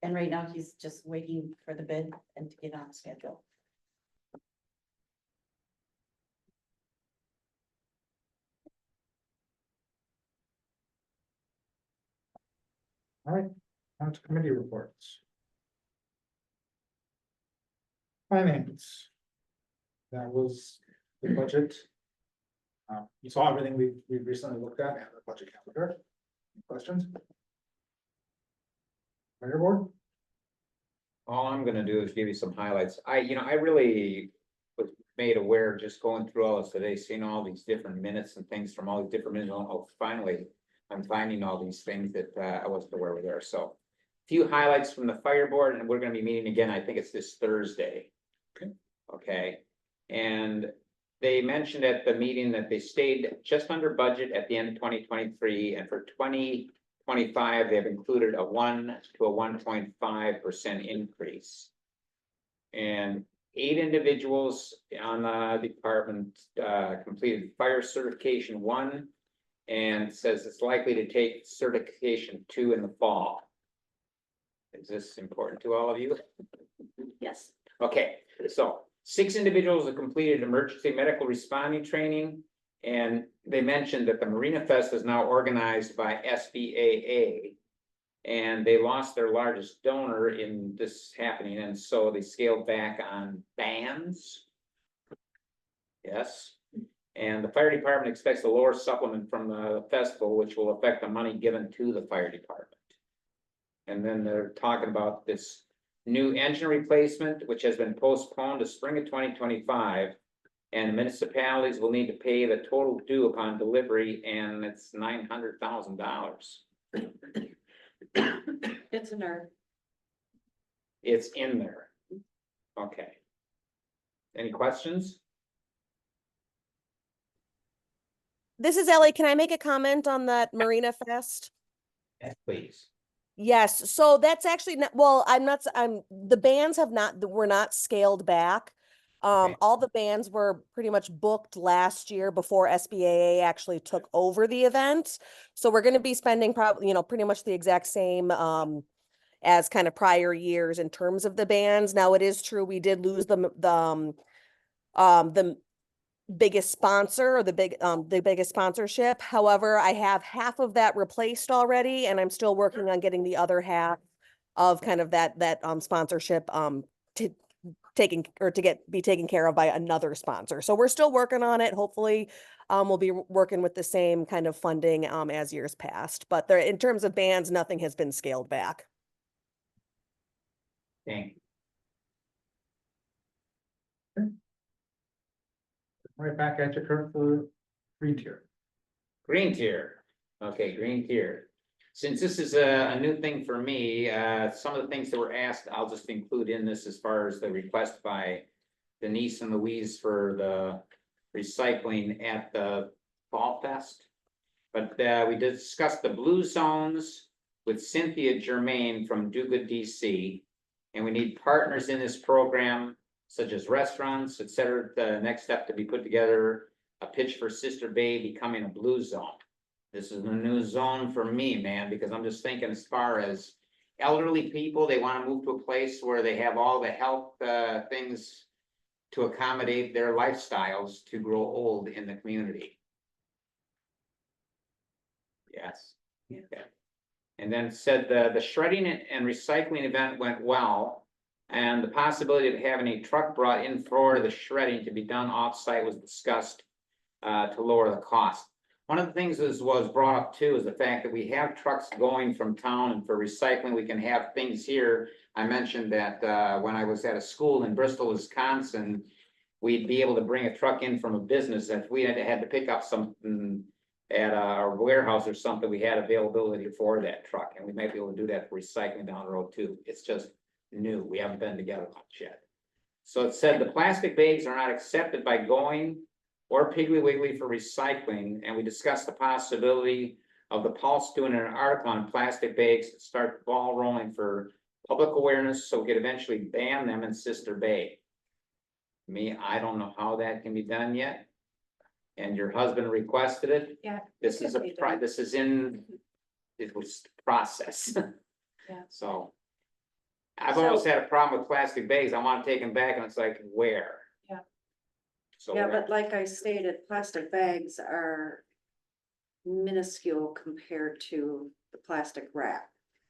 And right now, he's just waiting for the bid and to get on schedule. All right, on to committee reports. Finance. That was the budget. You saw everything we recently looked at and the budget calendar. Any questions? Mayor Board? All I'm gonna do is give you some highlights. I really was made aware just going through all this today, seeing all these different minutes and things from all these different minutes. Oh, finally, I'm finding all these things that I wasn't aware were there. So a few highlights from the fire board, and we're gonna be meeting again. I think it's this Thursday. Okay. Okay, and they mentioned at the meeting that they stayed just under budget at the end of 2023, and for 2025, they've included a 1 to a 1.5% increase. And 8 individuals on the department completed fire certification 1, and says it's likely to take certification 2 in the fall. Is this important to all of you? Yes. Okay, so 6 individuals have completed emergency medical responding training. And they mentioned that the Marina Fest is now organized by SBAA. And they lost their largest donor in this happening, and so they scaled back on bands. Yes, and the fire department expects a lower supplement from the festival, which will affect the money given to the fire department. And then they're talking about this new engine replacement, which has been postponed to spring of 2025. And municipalities will need to pay the total due upon delivery, and it's $900,000. It's a nerd. It's in there. Okay. Any questions? This is Ellie. Can I make a comment on that Marina Fest? Yes, please. Yes, so that's actually not, well, the bands have not, were not scaled back. Okay. All the bands were pretty much booked last year before SBAA actually took over the event. So we're gonna be spending probably, pretty much the exact same, as kind of prior years in terms of the bands. Now, it is true, we did lose the biggest sponsor, or the biggest sponsorship. However, I have half of that replaced already, and I'm still working on getting the other half of kind of that sponsorship to be taken care of by another sponsor. So we're still working on it. Hopefully, we'll be working with the same kind of funding as years past. But there, in terms of bands, nothing has been scaled back. Thank you. Right back at you, Kurt, for green tier. Green tier. Okay, green tier. Since this is a new thing for me, some of the things that were asked, I'll just include in this as far as the request by Denise and Louise for the recycling at the Fall Fest. But we discussed the blue zones with Cynthia Germain from Do Good DC. And we need partners in this program, such as restaurants, et cetera. The next step to be put together, a pitch for Sister Bay becoming a blue zone. This is a new zone for me, man, because I'm just thinking as far as elderly people, they want to move to a place where they have all the health things to accommodate their lifestyles to grow old in the community. Yes. Yeah. Okay. And then said the shredding and recycling event went well. And the possibility of having a truck brought in for the shredding to be done off-site was discussed to lower the cost. One of the things was brought up too is the fact that we have trucks going from town, and for recycling, we can have things here. I mentioned that when I was at a school in Bristol, Wisconsin, we'd be able to bring a truck in from a business. If we had to pick up something at a warehouse or something, we had availability for that truck, and we might be able to do that for recycling down the road too. It's just new. We haven't been together much yet. So it said the plastic bags are not accepted by Going or Piggly Wiggly for recycling, and we discussed the possibility of the Pulse doing an article on plastic bags to start the ball rolling for public awareness, so we could eventually ban them in Sister Bay. I don't know how that can be done yet. And your husband requested it. Yeah. This it is could be done. this is it was process. Yeah. So. I've always So- had a problem with plastic bags. I want to take them back and it's like, where? Yeah. So. Yeah, but like I stated, plastic bags are minuscule compared to the plastic wrap.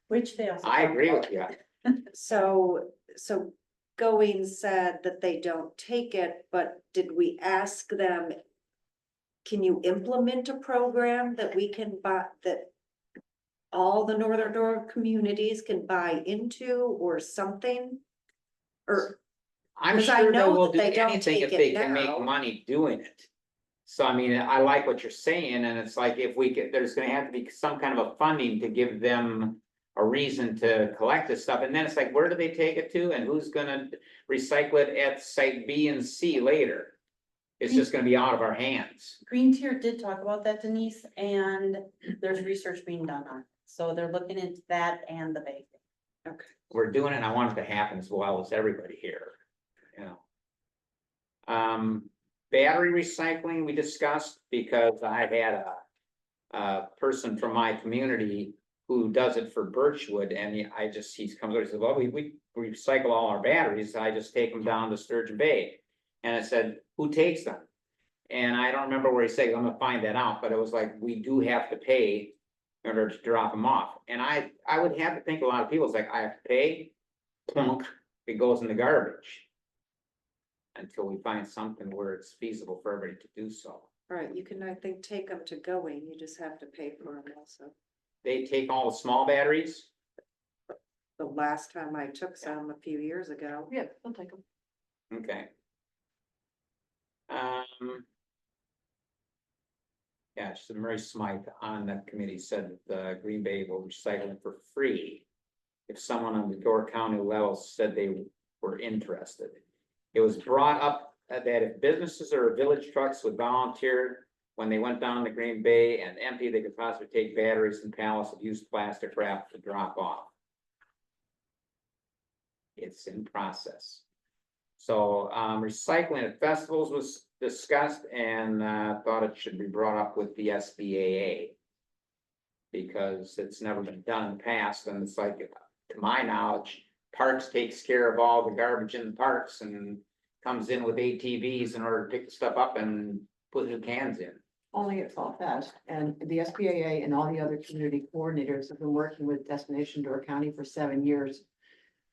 Which they also. I talk agree about. with you. So Going said that they don't take it, but did we ask them? Can you implement a program that we can buy, that all the Northern Door communities can buy into or something? Or, I'm 'Cause I sure they know will that do they don't anything if take they it can make now. money doing it. So I mean, I like what you're saying, and it's like if we get, there's gonna have to be some kind of a funding to give them a reason to collect this stuff, and then it's like, where do they take it to, and who's gonna recycle it at site B and C later? It's just gonna be out of our hands. Green Tier did talk about that, Denise, and there's research being done on it. So they're looking into that and the baking. okay, We're doing it, and I want it to happen as well as everybody here, you know. Battery recycling, we discussed, because I had a person from my community who does it for Birchwood, and he comes over, he says, well, we recycle all our batteries, I just take them down to Sturgeon Bay. And I said, who takes them? And I don't remember where he said, I'm gonna find that out, but it was like, we do have to pay in order to drop them off. And I would have to think a lot of people, it's like, I have to pay, plunk, it goes in the garbage. Until we find something where it's feasible for everybody to do so. all right, you can, I think, take them to Going, you just have to pay for them also. They take all the small batteries. The last time I took some a few years ago. Yeah, I'll take them. Okay. Yeah, so Murray Smythe on that committee said that Green Bay will recycle them for free. If someone on the Door County level said they were interested. It was brought up that if businesses or village trucks would volunteer when they went down to Green Bay and empty, they could possibly take batteries and pallets of used plastic wrap to drop off. It's in process. So recycling at festivals was discussed, and thought it should be brought up with the SBAA. Because it's never been done in the past, and it's like, to my knowledge, Parks takes care of all the garbage in the parks and comes in with ATVs in order to pick the stuff up and put new cans in. Only at Fall Fest, and the SBAA and all the other community coordinators have been working with Destination Door County for 7 years.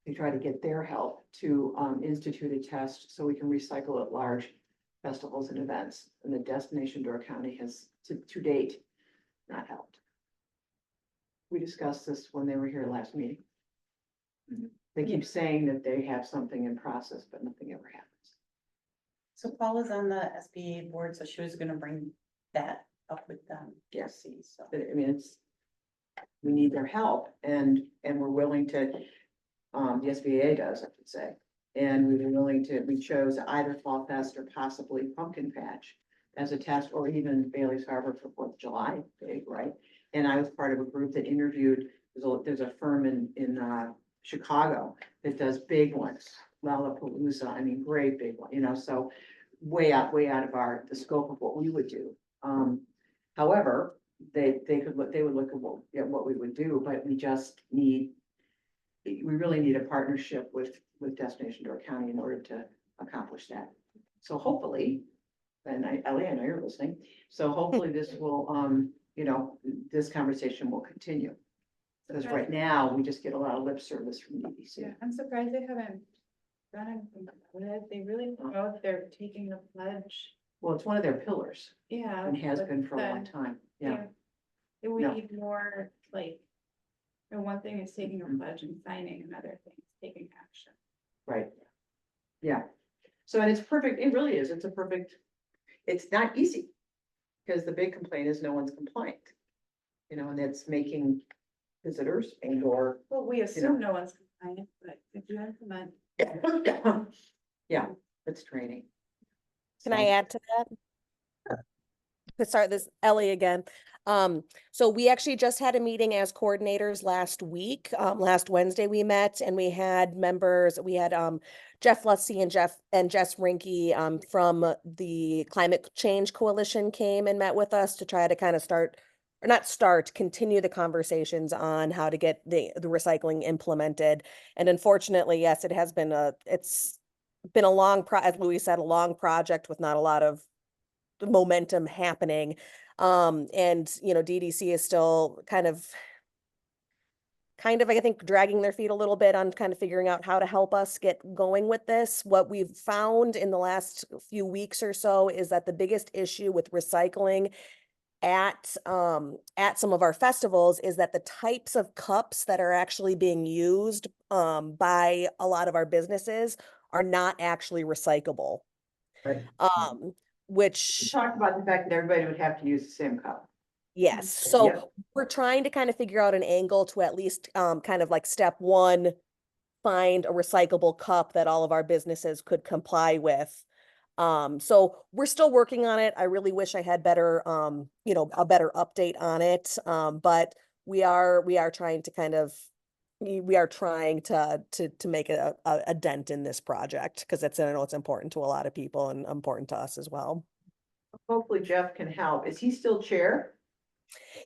To try to get their help to institute a test so we can recycle at large festivals and events. And the Destination Door County has to date not helped. We discussed this when they were here last meeting. They keep saying that they have something in process, but nothing ever happens. So Paula's on the SBA board, so she was gonna bring that up with them. Yes. See, so. But I mean, we need their help and we're willing to, the SBA does, I should say. And we were willing to, we chose either Fall Fest or possibly Pumpkin Patch as a test, or even Bailey's Harbor for 4th of July, right? And I was part of a group that interviewed, there's a firm in Chicago that does big ones, Lollapalooza, I mean, great big one, you know, so way out of the scope of what we would do. However, they would look at what we would do, but we really need a partnership with Destination Door County in order to accomplish that. So hopefully, and Ellie, I know you're listening, so hopefully this will, this conversation will continue. Because right now, we just get a lot of lip service from DBC. Yeah, I'm surprised they haven't done anything about it. They really know if they're taking the pledge. Well, it's one of their pillars Yeah. and has but been for a long then, time, yeah. We No. need more, like, the one thing is taking a Mhm. pledge and signing, another thing is taking action. Right. Yeah. So, and it's perfect, it really is, it's not easy. Because the big complaint is no one's compliant. And it's making visitors and or. Well, we assume no one's compliant, but if you implement. Yeah, it's training. Can I add to that? Sorry, this Ellie again. So we actually just had a meeting as coordinators last week. Last Wednesday we met and we had members, we had Jeff Lutsey and Jess Rinke from the Climate Change Coalition came and met with us to try to kind of continue the conversations on how to get the recycling implemented. And unfortunately, yes, it's been a long as Louis said, a long project with not a lot of momentum happening. And DDC is still kind of, I think, dragging their feet a little bit on kind of figuring out how to help us get going with this. What we've found in the last few weeks or so is that the biggest issue with recycling at some of our festivals is that the types of cups that are actually being used by a lot of our businesses are not actually recyclable. Right. We Which talked about the fact that everybody would have to use the same cup. yes, so Yeah. we're trying to kind of figure out an angle to at least kind of like step one, find a recyclable cup that all of our businesses could comply with. So we're still working on it. I really wish I had better a better update on it. But we are trying to kind of we are trying to make a dent in this project because I know it's important to a lot of people and important to us as well. Hopefully Jeff can help. Is he still chair?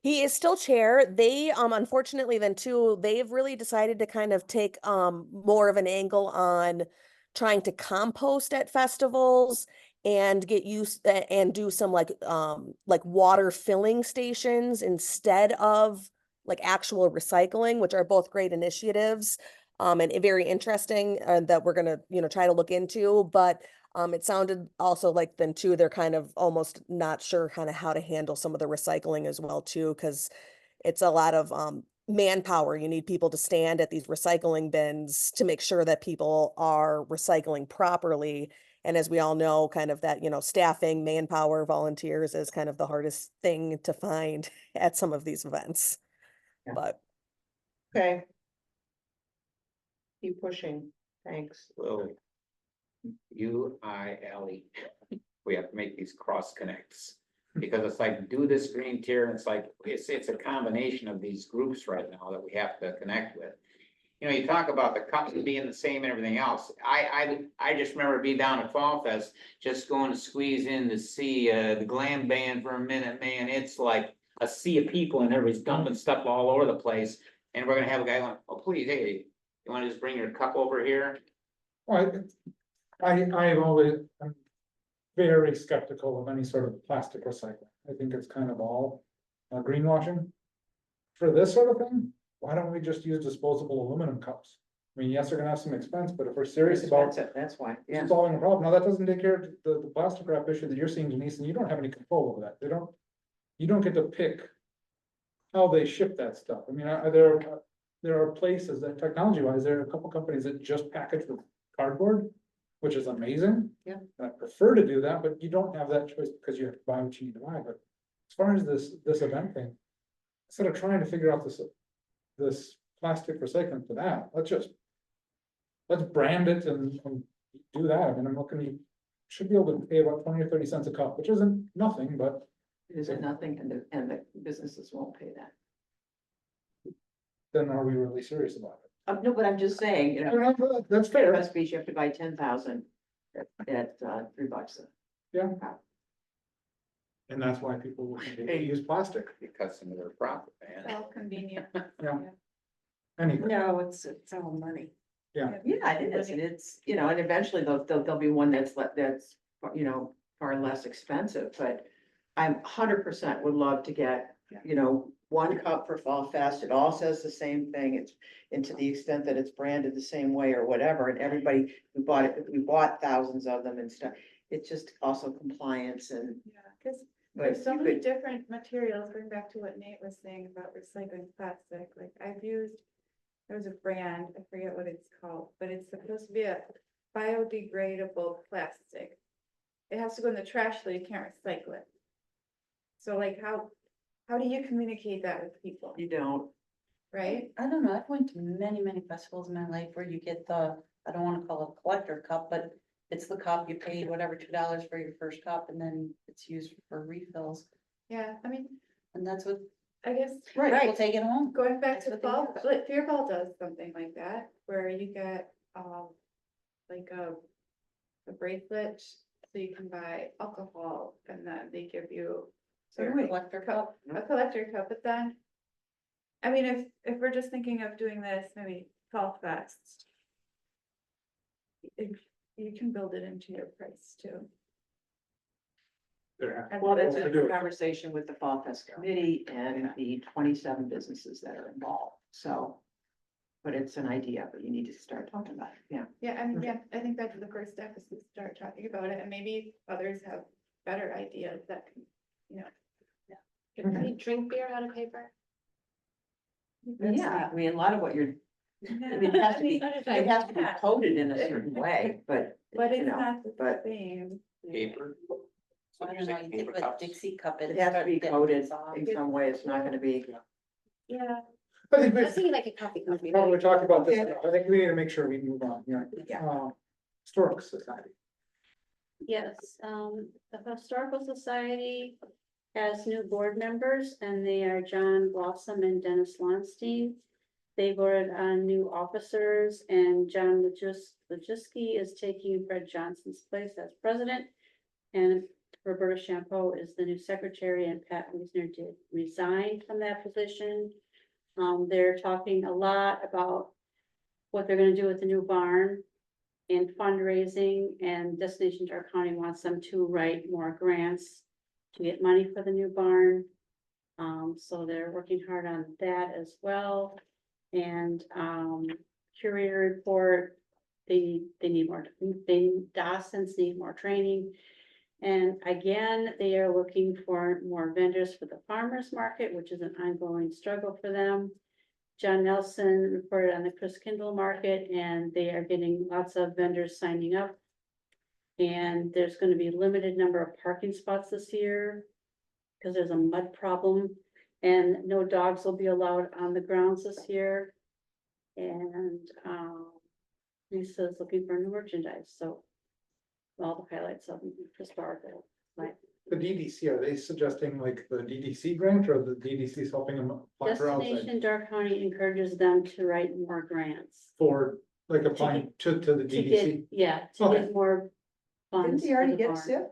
He is still chair. They unfortunately then too, they've really decided to kind of take more of an angle on trying to compost at festivals and get used and do some like water filling stations instead of like actual recycling, which are both great initiatives and very interesting that we're gonna try to look into. But it sounded also like then too, they're kind of almost not sure kind of how to handle some of the recycling as well too, because it's a lot of manpower. You need people to stand at these recycling bins to make sure that people are recycling properly. And as we all know, kind of that, staffing, manpower, volunteers is kind of the hardest thing to find at some of these events. Yeah. But Okay. Keep pushing. Thanks. Lily. UILE. We have to make these cross connects. Because it's like, do this green tier, and it's like, it's a combination of these groups right now that we have to connect with. You talk about the cups being the same and everything else. I just remember being down at Fall Fest, just going to squeeze in to see the glam band for a minute, man. It's like a sea of people and everybody's dumping stuff all over the place. And we're gonna have a guy going, oh, please, hey, you wanna just bring your cup over here? Well, I've always, I'm very skeptical of any sort of plastic recycling. I think it's kind of all greenwashing. For this sort of thing, why don't we just use disposable aluminum cups? I mean, yes, they're gonna have some expense, but if we're serious about That's why, yeah. solving a problem, now that doesn't take care of the plastic wrap issue that you're seeing, Denise, and you don't have any control over that. You don't get to pick how they ship that stuff. I mean, there are places that technology wise, there are a couple companies that just package with cardboard, which is amazing. Yeah. And I prefer to do that, but you don't have that choice because you have to buy what you need to buy. But as far as this event thing, instead of trying to figure out this plastic recycling for that, let's brand it and do that. I mean, I'm looking, you should be able to pay about 20 or 30 cents a cup, which isn't nothing, but It isn't nothing, and the businesses won't pay that. then are we really serious about it? No, but I'm just saying, That's fair. must be, you have to buy 10,000 at $3. Yeah. And that's why people will continue to use plastic. Because some of their profit, man. So convenient. Yeah. Anyway, No, it's all money. Yeah, it is, and it's, and eventually there'll be one that's far less expensive, but I'm 100% would love to get, one cup for Fall Fest. It all says the same thing. And to the extent that it's branded the same way or whatever, and everybody, we bought thousands of them and stuff. It's just also compliance and. Yeah, because But there's so you many could- different materials, going back to what Nate was saying about recycling plastic, like there's a brand, I forget what it's called, but it's supposed to be a biodegradable plastic. It has to go in the trash so you can't recycle it. So like how do you communicate that with people, You don't. right? I don't know, I've went to many, many festivals in my life where you get I don't wanna call it a collector cup, but it's the cup, you paid whatever $2 for your first cup and then it's used for refills. Yeah, I mean, And that's what, I guess. right, we'll take it home. Going back That's to the what they ball, do. like Fear Ball does something like that, where you get, like a bracelet, so you can buy alcohol, and then they give you So do your we. collector cup, a collector cup, but then, I mean, if we're just thinking of doing this, maybe Fall Fest, if you can build it into your price too. There. Well, that's To a do it. conversation with the Fall Fest committee and the 27 businesses that are involved, so. But it's an idea, but you need to start talking about it, yeah. Yeah, I mean, yeah, I think that's the first step is to start talking about it, and maybe others have better ideas that can, you know. Can we drink beer out of paper? Yeah, I mean, a lot of what you're, I mean, it has to be, it has to be coded in a certain way, but. But you it's know, not the but same. Paper. I don't know, you think of a Dixie cup. it has to be coded in some way, it's not gonna be. Yeah. I think we I was thinking like a coffee company. probably talked about this, Okay. I think we need to make sure we move on, yeah. Yeah. Historic Society. Yes, the Historical Society has new board members and they are John Blossom and Dennis Lonstein. They voted on new officers and John Lajiski is taking Fred Johnson's place as president. And Roberta Champeau is the new secretary and Pat Wiesner did resign from that position. They're talking a lot about what they're gonna do with the new barn and fundraising, and Destination Dark County wants them to write more grants to get money for the new barn. So they're working hard on that as well. And, curator report, they need more, Dawson's need more training. And again, they are looking for more vendors for the farmer's market, which is an ongoing struggle for them. John Nelson reported on the Chris Kindle market and they are getting lots of vendors signing up. And there's gonna be a limited number of parking spots this year because there's a mud problem and no dogs will be allowed on the grounds this year. And, Lisa's looking for new merchandise, so all the highlights of Chris Barville. Like, The DDC, are they suggesting like the DDC grant or the DDC is helping them apply for outside? Destination Dark County encourages them to write more grants. For like applying to the To DDC? get, yeah, to Okay. get more funds. Didn't they for already the get a barn. SIP?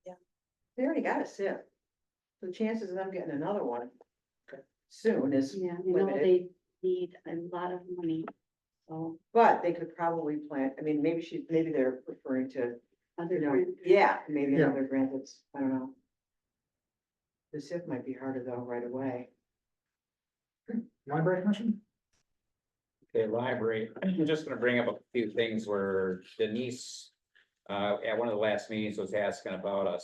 Yeah. They already got a SIP. The chances of them getting another one. Okay. Soon is Yeah, you know, limited, they need a lot of money, so. but they could probably plan, I mean, maybe they're referring to, other you know, grants. yeah, maybe Yeah. another grant that's, I don't know. The SIP might be harder though, right away. Library Commission? Okay, library, I'm just gonna bring up a few things where Denise, at one of the last meetings was asking about a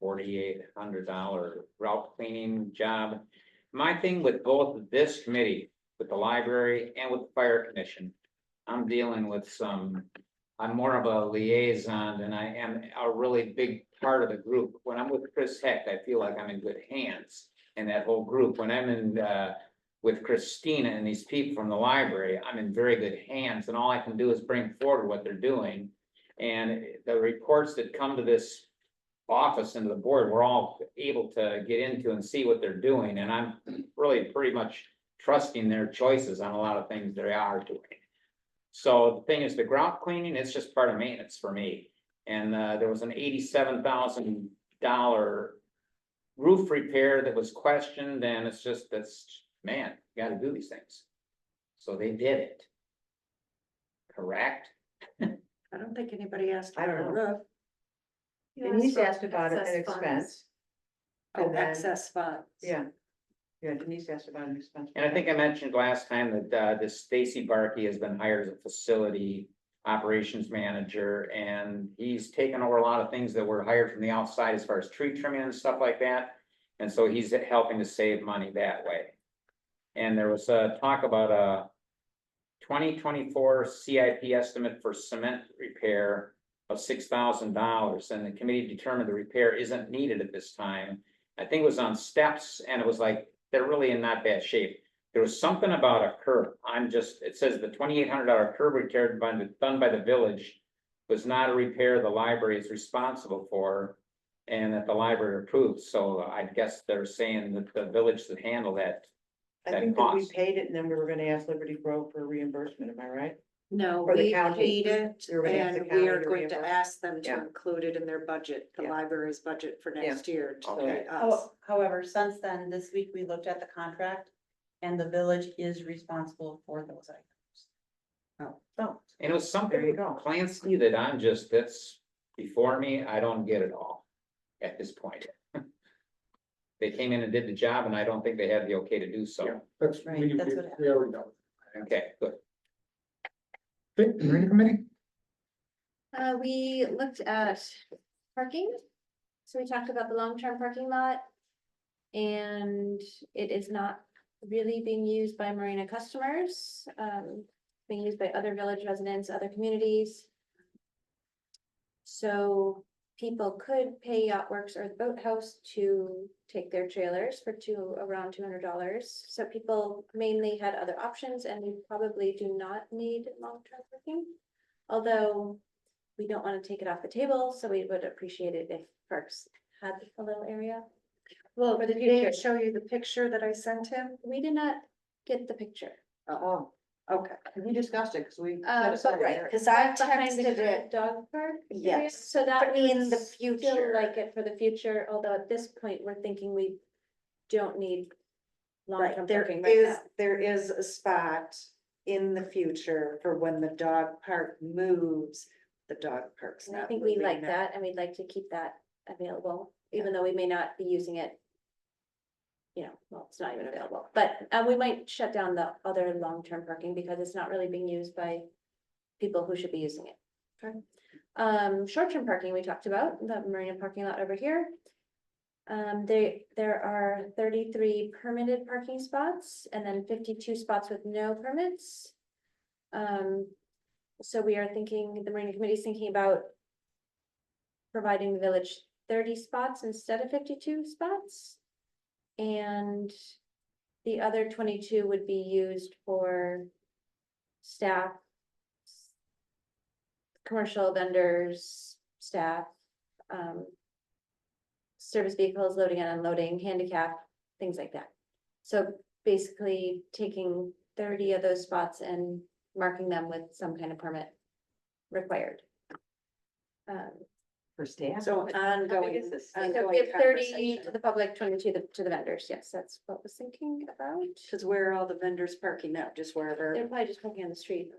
$748 route cleaning job. My thing with both this committee, with the library and with the fire commission, I'm dealing with I'm more of a liaison than I am a really big part of the group. When I'm with Chris Heck, I feel like I'm in good hands in that whole group. When I'm in, with Christina and these people from the library, I'm in very good hands and all I can do is bring forward what they're doing. And the reports that come to this office and to the board, we're all able to get into and see what they're doing. And I'm really pretty much trusting their choices on a lot of things they are doing. So the thing is, the ground cleaning, it's just part of maintenance for me. And there was an $87,000 roof repair that was questioned, and it's just, man, you gotta do these things. So they did it. Correct? I don't think anybody asked I don't for a know. roof. Denise asked about an excess funds. expense. Oh, And then- excess funds. Yeah. Yeah, Denise asked about an expense. And I think I mentioned last time that this Stacy Barkey has been hired as a facility operations manager, and he's taken over a lot of things that were hired from the outside as far as tree trimming and stuff like that. And so he's helping to save money that way. And there was talk about a 2024 CIP estimate for cement repair of $6,000, and the committee determined the repair isn't needed at this time. I think it was on steps, and it was like, they're really in not bad shape. There was something about a curb. It says the $2,800 curb repair done by the village was not a repair the library is responsible for. and that the library approved, so I guess they're saying that the village should handle that. I That think that we cost. paid it and then we were gonna ask Liberty Grove for reimbursement, am I right? No, Or the we county. paid it We were gonna ask the and county we are to going to reimburse. ask them to Yeah. include it in their budget, the Yeah. library's budget for next year to Okay. pay us. However, since then, this week we looked at the contract and the village is responsible for those items. Oh, And it was There something, you go. Clancy, that that's before me, I don't get it all at this point. They came in and did the job, and I don't think they had the okay to do so. That's, Right, we that's what we already know. Okay, good. Okay, Marina Committee? We looked at parking. So we talked about the long-term parking lot. And it is not really being used by Marina customers, being used by other village residents, other communities. So people could pay Yachtworks or the Boathouse to take their trailers for around $200. So people mainly had other options and we probably do not need long-term parking. Although we don't want to take it off the table, so we would appreciate it if parks had a little area. Well, For the did Dave future. show you the picture that I sent him? We did not get the picture. oh, Okay. we discussed it, cause we. But Right, cause I behind the texted current it, dog park. area, yes, So that but we in would the still future. like it for the future, although at this point, we're thinking we don't need long-term right, there parking right now. there is a spot in the future for when the dog park moves, the dog park's And I not think we moving like now. that and we'd like to keep that available, even though we may not be using it. You know, well, it's not even available, but we might shut down the other long-term parking because it's not really being used by people who should be using it. Okay. Short-term parking, we talked about, the marina parking lot over here. There are 33 permitted parking spots and then 52 spots with no permits. So we are thinking, the marina committee is thinking about providing the village 30 spots instead of 52 spots. And the other 22 would be used for staff, commercial vendors, staff, service vehicles, loading and unloading, handicap, things like that. So basically taking 30 of those spots and marking them with some kind of permit required. For staff. So ongoing, is this? So ongoing give 30 conversation. to the public, 20 to the vendors. Yes, that's what I was thinking about. Cause where are all the vendors parking now, just wherever, They're probably just parking on the street.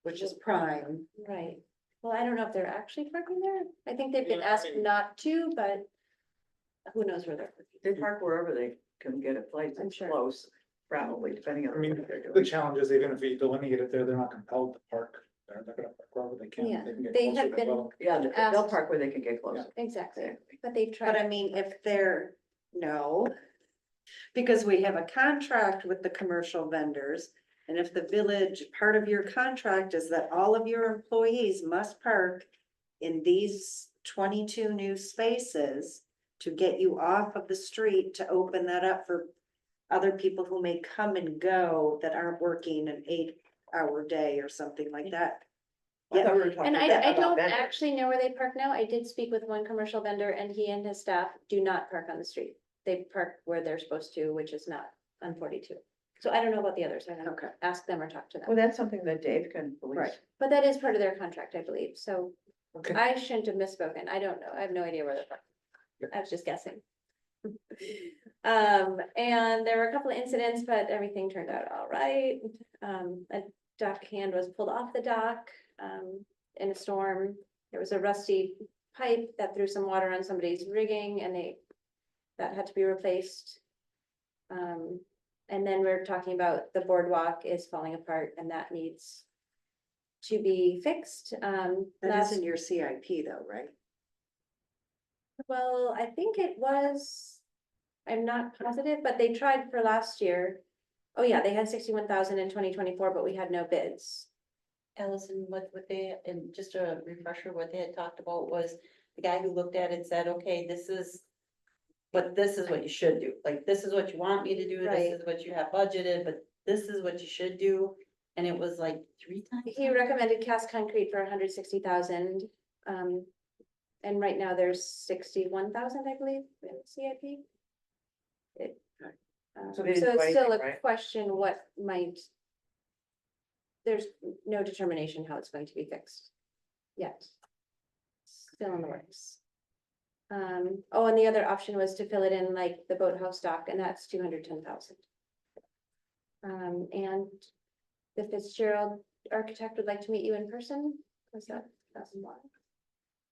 which is prime. Right. Well, I don't know if they're actually parking there. I think they've been asked not to, but who knows where they're parking. They park wherever they can get a place I'm that's sure. close, probably, depending on. I mean, what they're the doing. challenge is even if you delineate it there, they're not compelled to park. They're gonna park wherever they can. Yeah, They can get they closer have as been- well. Yeah, they'll asked- park where they can get close. Exactly, but they But tried. I mean, if they're, no, because we have a contract with the commercial vendors. And if the village, part of your contract is that all of your employees must park in these 22 new spaces to get you off of the street to open that up for other people who may come and go that aren't working an 8-hour day or something like that. I thought we were And talking I about don't vendors. actually know where they park now. I did speak with one commercial vendor and he and his staff do not park on the street. They park where they're supposed to, which is not on 42. So I don't know about the others. I don't Okay. ask them or talk to them. Well, that's something that Dave can police. Right. But that is part of their contract, I believe, so Okay. I shouldn't have misspoken, I don't know, I have no idea where they're from. I was just guessing. And there were a couple of incidents, but everything turned out all right. A dock hand was pulled off the dock, in a storm. There was a rusty pipe that threw some water on somebody's rigging and that had to be replaced. And then we're talking about the boardwalk is falling apart and that needs to be fixed. That Last- is in your CIP though, right? Well, I think it was, I'm not positive, but they tried for last year. Oh yeah, they had 61,000 in 2024, but we had no bids. Allison, what they, and just a refresher, what they had talked about was the guy who looked at it said, okay, this is what you should do. Like, this is what you want me to do, Right. this is what you have budgeted, but this is what you should do. And it was like 3 times. He recommended cast concrete for 160,000. and right now there's 61,000, I believe, in CIP. It, So they didn't so do it's still anything, a right? question what might. There's no determination how it's going to be fixed yet. Still in the works. Oh, and the other option was to fill it in like the boathouse dock, and that's 210,000. And the Fitzgerald architect would like to meet you in person, was that's why.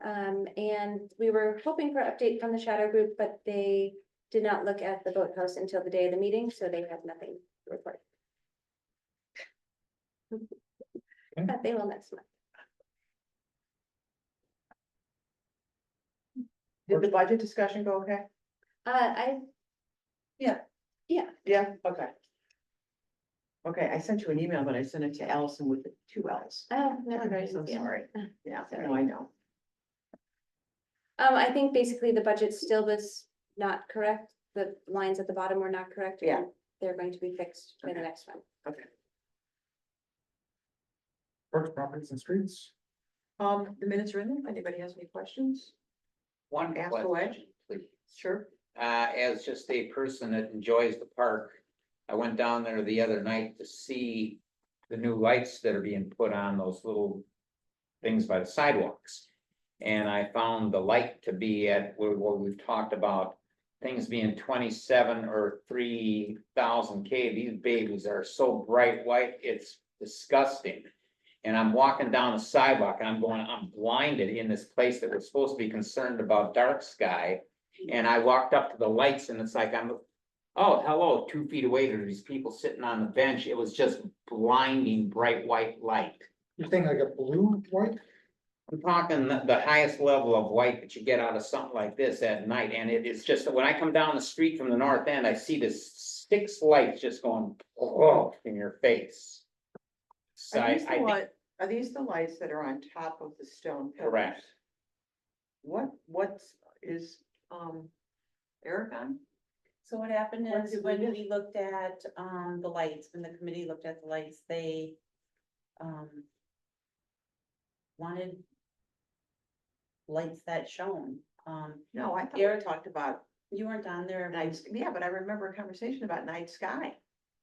And we were hoping for update from the shadow group, but they did not look at the boathouse until the day of the meeting, so they had nothing to report. But they will next month. Did the budget discussion go okay? Yeah, okay. Okay, I sent you an email, but I sent it to Allison with the 2 L's. Oh, no, I'm so sorry. Yeah, no, I know. I think basically the budget still was not correct. The lines at the bottom were not correct. Yeah. and They're going to be fixed by the Okay. next one. Okay. Parks, properties and streets. The minutes are in there. Anybody has any questions? One Ask away. question, please. Sure. As just a person that enjoys the park, I went down there the other night to see the new lights that are being put on those little things by the sidewalks. And I found the light to be at what we've talked about, things being 27 or 3,000 K. These babies are so bright white, it's disgusting. And I'm walking down the sidewalk and I'm blinded in this place that we're supposed to be concerned about dark sky. And I walked up to the lights and it's like oh, hello, 2 feet away, there are these people sitting on the bench. It was just blinding bright white light. You're saying like a blue, white? I'm talking the highest level of white that you get out of something like this at night, and it is just, when I come down the street from the north end, I see this 6 lights just going, oh, in your face. So Are these I think, are these the lights that are on top of the stone pillars? Correct. What is, Eric on? So what happened What is did we when do? we looked at the lights, when the committee looked at the lights, they wanted lights that shone. No, I thought we Eric- talked about You weren't on there. night, yeah, but I remember a conversation about night sky.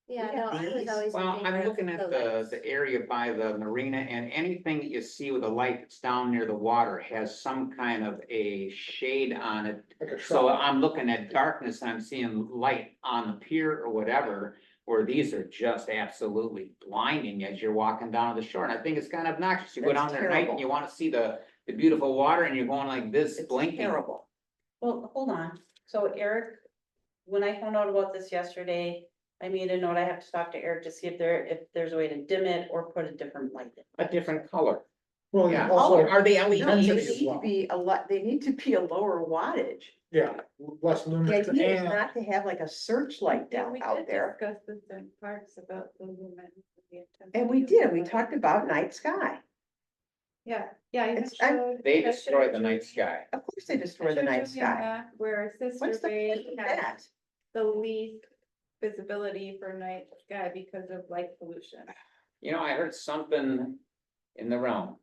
Yeah, Yeah, no, I was these- always. in well, favor I'm of looking at lights. the area by the marina, and anything that you see with a light that's down near the water has some kind of a shade on it. Like a So shroud. I'm looking at darkness and I'm seeing light on the pier or whatever, where these are just absolutely blinding as you're walking down to the shore. And I think it's kind of obnoxious. You go That's down there at night and terrible. you want to see the beautiful water and you're going like this It's blinking. terrible. Well, hold on. So Eric, when I found out about this yesterday, I made a note, I have to talk to Eric to see if there's a way to dim it or put a different light in. A different color. Well, Yeah. also, Are they No, they Intensity LEDs? as need well. to be they need to be a lower wattage. yeah, less The luminous idea is and not to have like a searchlight Yeah, down we out did there. discuss this in parks about the lumen. And we did, we talked about night sky. Yeah, yeah. I even It's- I'm- showed- They I destroy showed the night Julie- sky. Of course they I destroy the showed night Julie a sky. map Where What's Sister the Bay point of has that? the least visibility for night sky because of light pollution. You know, I heard something in the realm.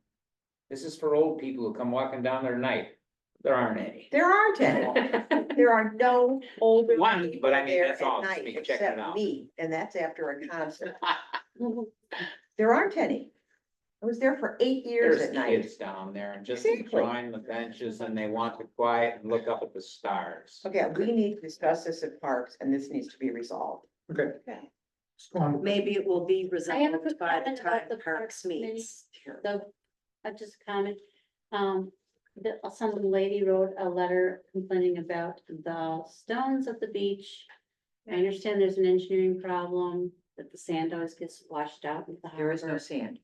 This is for old people who come walking down there at night. There aren't any. There aren't any. There are no older One, people but I mean, there that's at all, night me checking it except out. me, and that's after a concert. There aren't any. I was there for 8 years There's at night. kids down there and just Exactly. enjoying the benches and they want to quiet and look up at the stars. Okay, we need to discuss this at parks and this needs to be resolved. okay. Okay. Just go on. Maybe it will be I have a resolved quick by the comment time about the Parks committee. meets. So, I just comment, some lady wrote a letter complaining about the stones at the beach. I understand there's an engineering problem, that the sand always gets washed out with the There is no harbor. sand.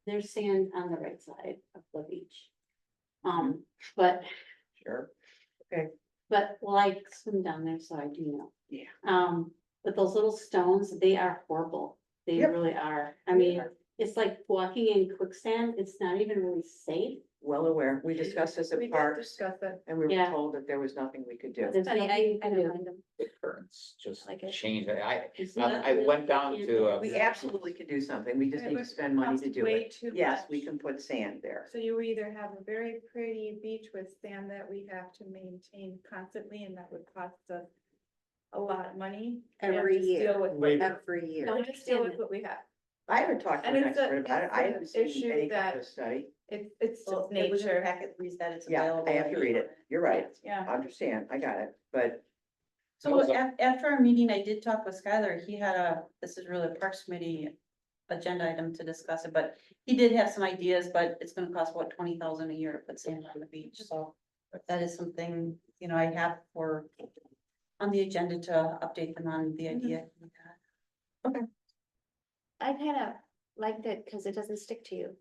There's sand on the right side of the beach. But Sure. well, I swim down there, so I do know. Yeah. But those little stones, they are horrible. They Yep. really are. I mean, it's like walking in quicksand. It's not even really safe. well aware. We discussed this We at did parks discuss it. and we were Yeah. told that there was nothing we could do. There's Funny, nothing you I can don't do. mind them. The currents just Like it. changed. It's I nothing went you down can't to, do. We absolutely could do something. We just It need to would spend money cost to do way it. too Yes, we much. can put sand there. So you either have a very pretty beach with sand that we have to maintain constantly, and that would cost us a lot of money. and Every to year. deal with what- Labor. Every year. No, I and to deal understand with that. what we have. I haven't talked to And an it's a- expert about it. it's I an haven't seen issue any kind that- of study. It's Well, just it was in the nature. packet, reads that it's Yeah, available. I have to read it. You're right. Yeah. I understand. I got it. But So after our meeting, I did talk with Skylar. He had this is really a Parks Committee agenda item to discuss it, but he did have some ideas, but it's gonna cost about 20,000 a year to put sand on the beach, so. That is something, I have on the agenda to update them on the idea. I kind of liked it because it doesn't stick to you.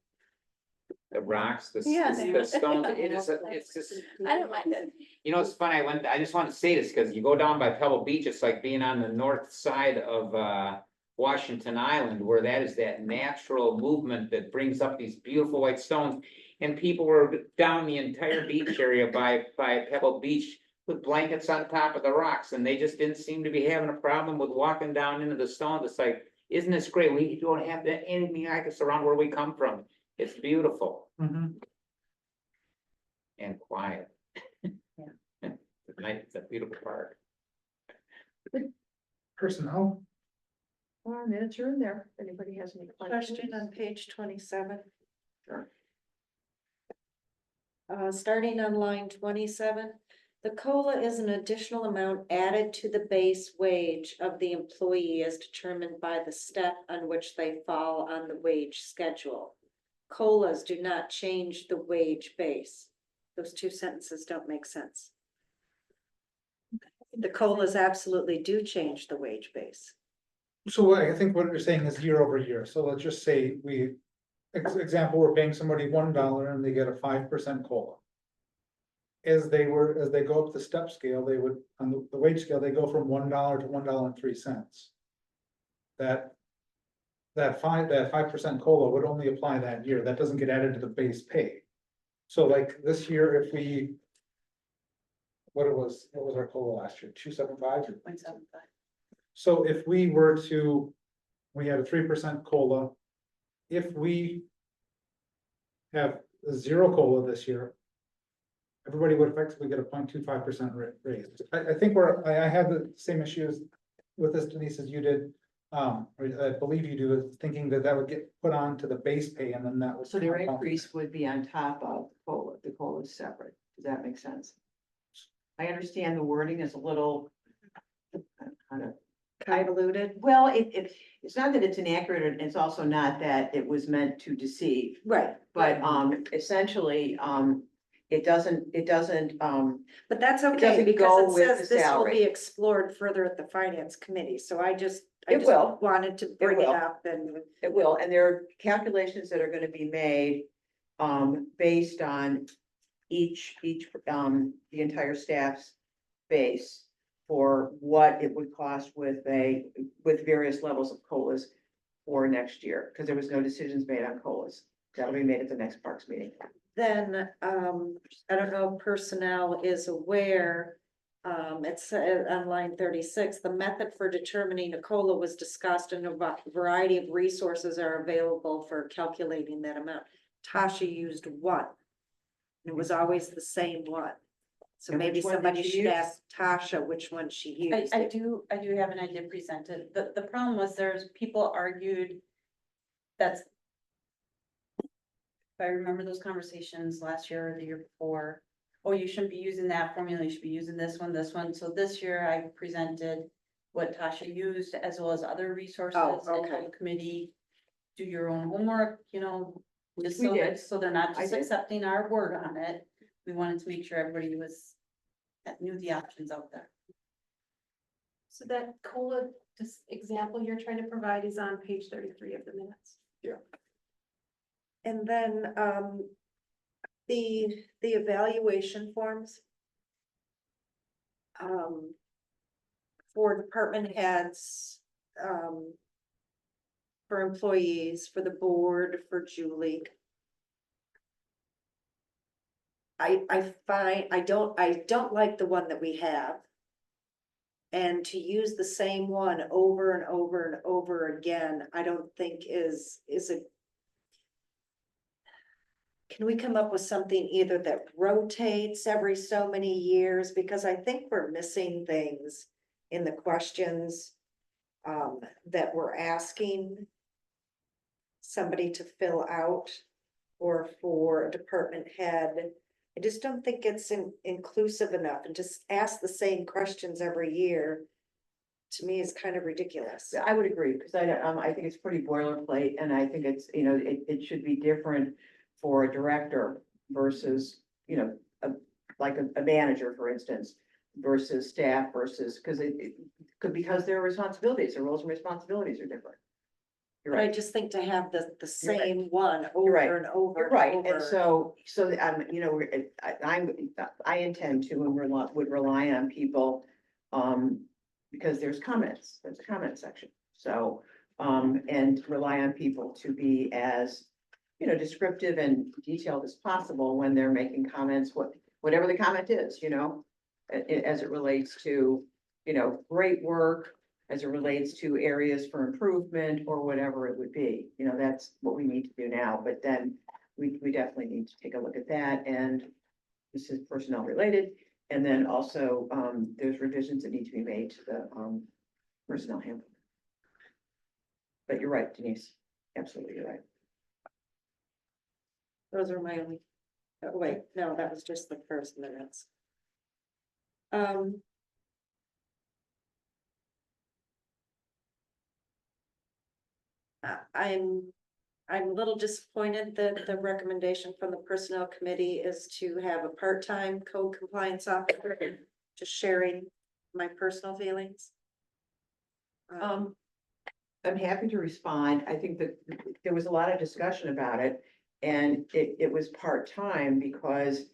the rocks, the Yeah. the stones, it's just. I don't mind it. You know, it's funny, I just want to say this, because you go down by Pebble Beach, it's like being on the north side of, Washington Island, where that is that natural movement that brings up these beautiful white stones. And people were down the entire beach area by Pebble Beach with blankets on top of the rocks, and they just didn't seem to be having a problem with walking down into the stones. It's like, isn't this great? We don't have anything like this around where we come from. It's beautiful and quiet. It's nice, it's a beautiful park. Personnel, minutes are in there. If anybody has any questions. Question on page 27. Sure. Starting on line 27, the COLA is an additional amount added to the base wage of the employee as determined by the step on which they fall on the wage schedule. COLAs do not change the wage base. Those two sentences don't make sense. The COLAs absolutely do change the wage base. so I think what you're saying is year over year, so let's just say example, we're paying somebody $1 and they get a 5% COLA. As they go up the step scale, they would, on the wage scale, they go from $1 to $1.03. That 5% COLA would only apply that year, that doesn't get added to the base pay. So like this year, if we. What was our COLA last year, 275? 0.75. So if we were to, we had a 3% COLA. If we have a 0 COLA this year, everybody would effectively get a 0.25% raise. I think I have the same issues with this, Denise, as you did. Or I believe you do, is thinking that would get put on to the base pay and then that would. So their increase would be on top of COLA. The COLA is separate. Does that make sense? I understand the wording is a little kind of. Convoluted. Well, it's not that it's inaccurate, and it's also not that it was meant to deceive, Right. but essentially, it doesn't, But that's doesn't okay, because go it with says the this will salary. be explored further at the finance committee, so I just It will. wanted to bring it will. up and. it will, and there are calculations that are gonna be made based on each, the entire staff's base for what it would cost with various levels of COLAs for next year, because there was no decisions made on COLAs. That'll be made at the next Parks meeting. Then, I don't know if personnel is aware, it's on line 36, the method for determining a COLA was discussed and a variety of resources are available for calculating that amount. Tasha used one. It was always the same one. So And maybe which one did somebody she should use? ask Tasha which one she used. I do have an idea presented. The problem was people argued that's. If I remember those conversations last year or the year before, oh, you shouldn't be using that formula, you should be using this one. So this year I presented what Tasha used as well as other resources. And okay. had the committee do your own homework, just We did. so they're not I just did. accepting our word on it. We wanted to make sure everybody knew the options out there. So that COLA, this example you're trying to provide is on page 33 of the minutes. And then, the evaluation forms. For department heads, for employees, for the board, for Julie. I don't like the one that we have. And to use the same one over and over and over again, I don't think is a. Can we come up with something either that rotates every so many years, because I think we're missing things in the questions. That we're asking. Somebody to fill out, or for a department head. I just don't think it's inclusive enough, and just ask the same questions every year. To me is kind of ridiculous. I would agree, because I think it's pretty boilerplate, and I think it's, you know, it should be different for a director versus, you know, like a manager, for instance, versus staff versus, because it could, because their responsibilities, their roles and responsibilities are different. You're But I right. just think to have the You're right. same one You're right. over and over. You're right, and and over. so, you know, I intend to, and would rely on people, because there's comments, there's a comment section, so, and rely on people to be as, you know, descriptive and detailed as possible when they're making comments, whatever the comment is, you know, as it relates to, you know, great work, as it relates to areas for improvement or whatever it would be, you know, that's what we need to do now, but then we definitely need to take a look at that, and this is personnel related, and then also, there's revisions that need to be made to the, personnel handbook. But you're right, Denise, absolutely, you're right. Those are my only, oh, wait, no, that was just the first minutes. I'm a little disappointed that the recommendation from the personnel committee is to have a part-time code compliance officer, just sharing my personal feelings. I'm happy to respond. I think that there was a lot of discussion about it. And it was part-time because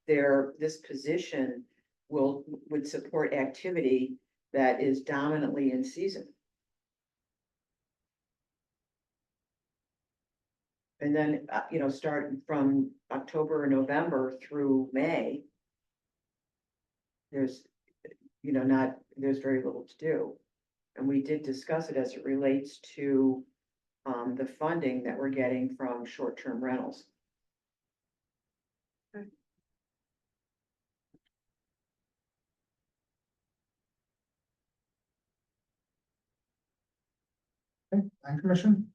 this position would support activity that is dominantly in season. And then, you know, starting from October or November through May, there's, you know, there's very little to do. And we did discuss it as it relates to the funding that we're getting from short-term rentals. Okay, Plan Commission,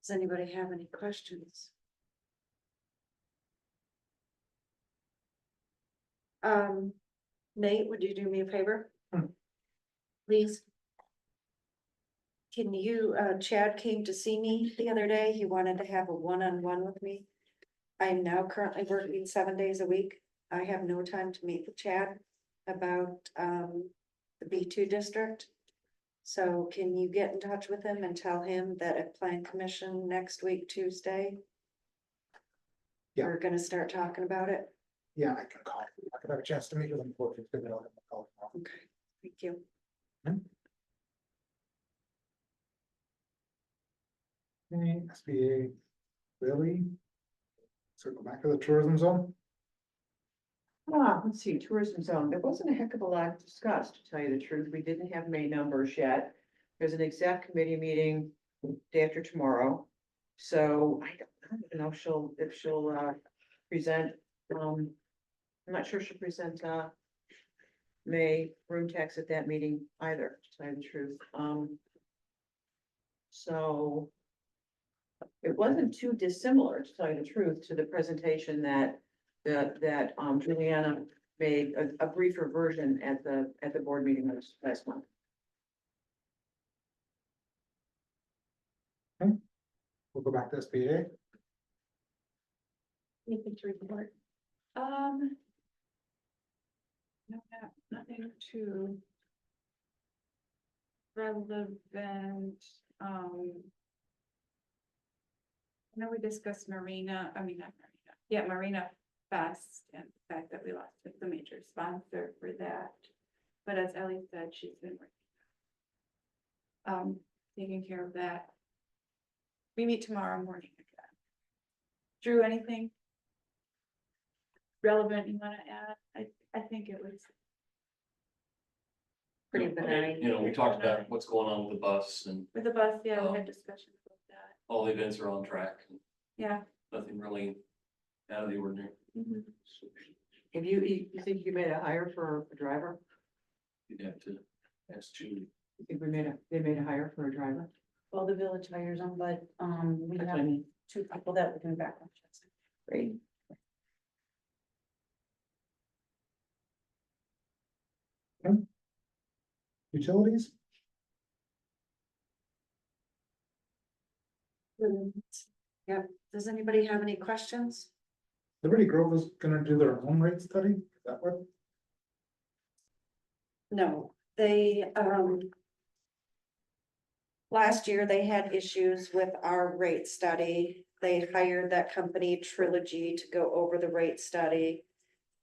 Does anybody have any questions? Nate, would you do me a favor? Please. Can you, Chad came to see me the other day. He wanted to have a one-on-one with me. I am now currently working 7 days a week. I have no time to meet with Chad about, the B2 district. So can you get in touch with him and tell him that at Plan Commission next week, Tuesday? Yeah. We're gonna start talking about it. yeah, I can call. I could have a chance to meet with them before we figure out. I'll call. Okay, thank you. Okay, SBA, Lily. Circle back to the tourism zone. Let's see, tourism zone, there wasn't a heck of a lot discussed, to tell you the truth, we didn't have May numbers yet. There's an exec committee meeting day after tomorrow, so I don't even know if she'll present, I'm not sure she'll present, May room tax at that meeting either, to tell you the truth, so it wasn't too dissimilar, to tell you the truth, to the presentation that Juliana made a briefer version at the board meeting last month. We'll go back to SBA. Anything to report? No, nothing too relevant, I know we discussed Marina, not Marina, yeah, Marina Fest, and the fact that we lost the major sponsor for that. But as Ellie said, she's been working, taking care of that. We meet tomorrow morning, I Drew, anything relevant you wanna add? I think it was. Pretty I mean, benign. You know, we talked about what's going on with the bus and With the bus, yeah, we had discussions about that, all the events are on track. yeah. Nothing really out of the ordinary. Mhm. Have you think you made a hire for a driver? You'd have to ask Julie. You think they made a hire for a driver? Well, the village hires them, but, we That's what I have mean. 2 people that were doing background checks. Great. Utilities? Yep, does anybody have any questions? Liberty Grove is gonna do their own rate study, is that what? No, they, last year they had issues with our rate study. They hired that company Trilogy to go over the rate study.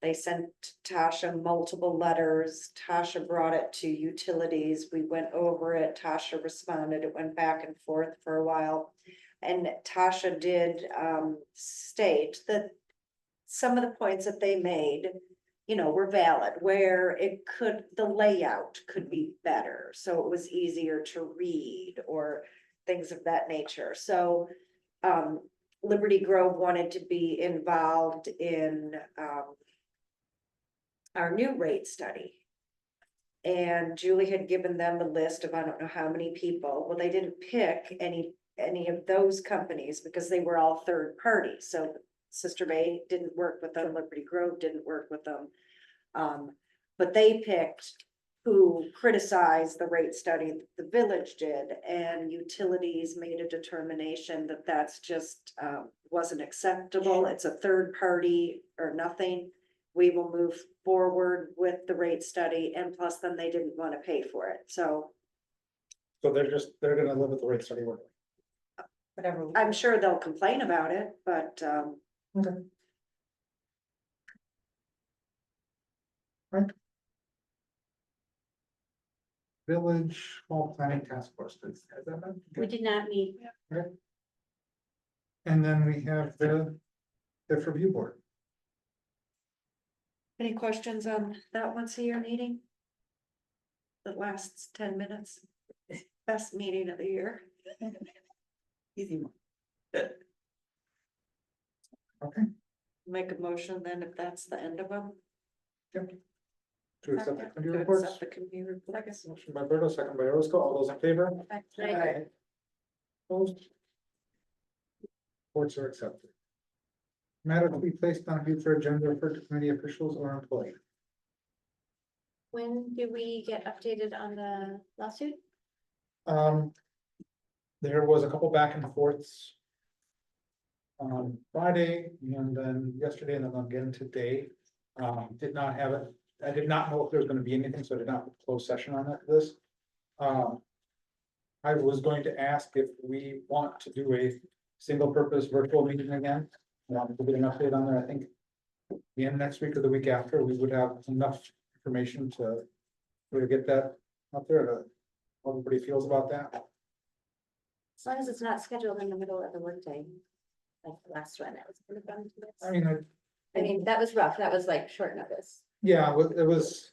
They sent Tasha multiple letters. Tasha brought it to utilities. We went over it. Tasha responded. It went back and forth for a while. And Tasha did, state that some of the points that they made, you know, were valid, where it could, the layout could be better, so it was easier to read or things of that nature. So, Liberty Grove wanted to be involved in, our new rate study. And Julie had given them a list of, I don't know how many people. Well, they didn't pick any of those companies because they were all third parties. So Sister Bay didn't work with them, Liberty Grove didn't work with them. But they picked who criticized the rate study that the village did, and utilities made a determination that that's just, wasn't acceptable. It's a third party or nothing. We will move forward with the rate study, and plus then they didn't want to pay for it. So So they're gonna live with the rate study work. Whatever. I'm sure they'll complain about it, but, Okay. Right. Village Fall Planning Task Force, has that been? We did not meet. And then we have the review board. any questions on that once a year meeting? That lasts 10 minutes. Best meeting of the year. Easy one. Okay. Make a motion then if that's the end of them. To accept the committee To reports. accept the committee reports. Motion by Berto, second by Roscoe. All those in favor? Right. Opposed? Reports are accepted. Matter to be placed on future agenda for committee officials or employees. When do we get updated on the lawsuit? There was a couple back and forths. On Friday and then yesterday and then again today. Did not have it. I did not know if there was gonna be anything, so I did not put closed session on that, this. I was going to ask if we want to do a single purpose virtual meeting again. I wanted to get an update on there. I think the end of next week or the week after, we would have enough information to really get that up there. How everybody feels about that. As long as it's not scheduled in the middle of the workday. Like the last one, that was kind of fun to I miss. mean, I mean, that was rough. That was like short notice. yeah, it was.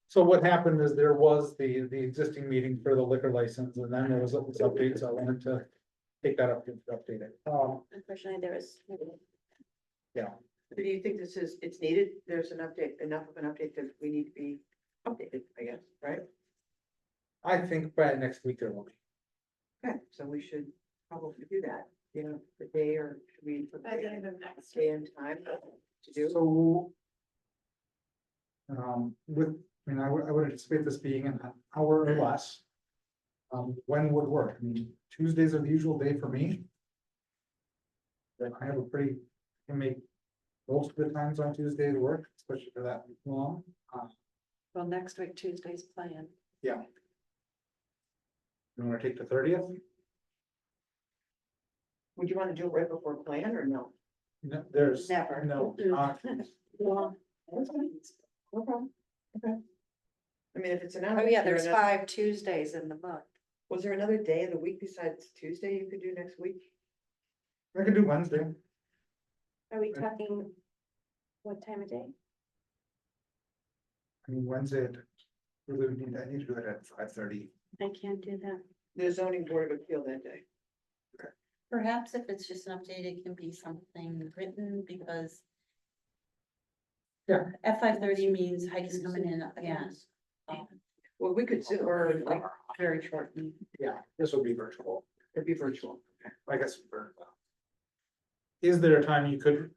So what happened is there was the existing meeting for the liquor license and then there was this update, so I wanted to take that up to update it. Unfortunately, there was. Yeah, Do you think it's needed? There's an update, enough of an update that we need to be updated, I guess, right? I think by next week there will be. Okay, so we should probably do that, you know, the day or should we? put By the end of next Day and time to do? So. I would anticipate this being an hour or less. When would work? I mean, Tuesdays are the usual day for me. Then I have a pretty, can make most of the times on Tuesdays work, especially for that long. Well, next week, Tuesday's plan. Yeah. You wanna take the 30th? Would you want to do it right before plan or no? No, there's. Never. No. That's fine. No problem. Okay. I mean, if it's an. Oh, yeah, there's 5 Tuesdays in the month. Was there another day of the week besides Tuesday you could do next week? I could do Wednesday. Are we talking? What time of day? I mean, Wednesday, I need to do it at 5:30. I can't do that. The zoning board of appeal that day. Perhaps if it's just an update, it can be something written because. Yeah. At 5:30 means Heidi's coming in again. Well, we could, or like, Very shortly. Yeah, this will be virtual, it'd be virtual. I guess. Is there a time you could,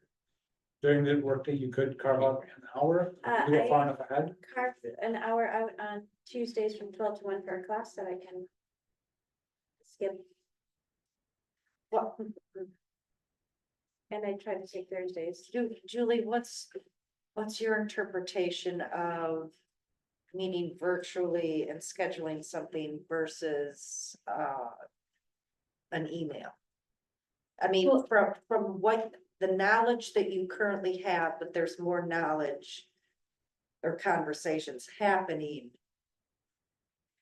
during the workday, you could carve out an hour? Do it far enough ahead? Carve an hour out on Tuesdays from 12 to 1 for a class that I can skip. Well. And I try to take Thursdays. Julie, what's your interpretation of meeting virtually and scheduling something versus an email? I mean, Well- from what the knowledge that you currently have, but there's more knowledge or conversations happening.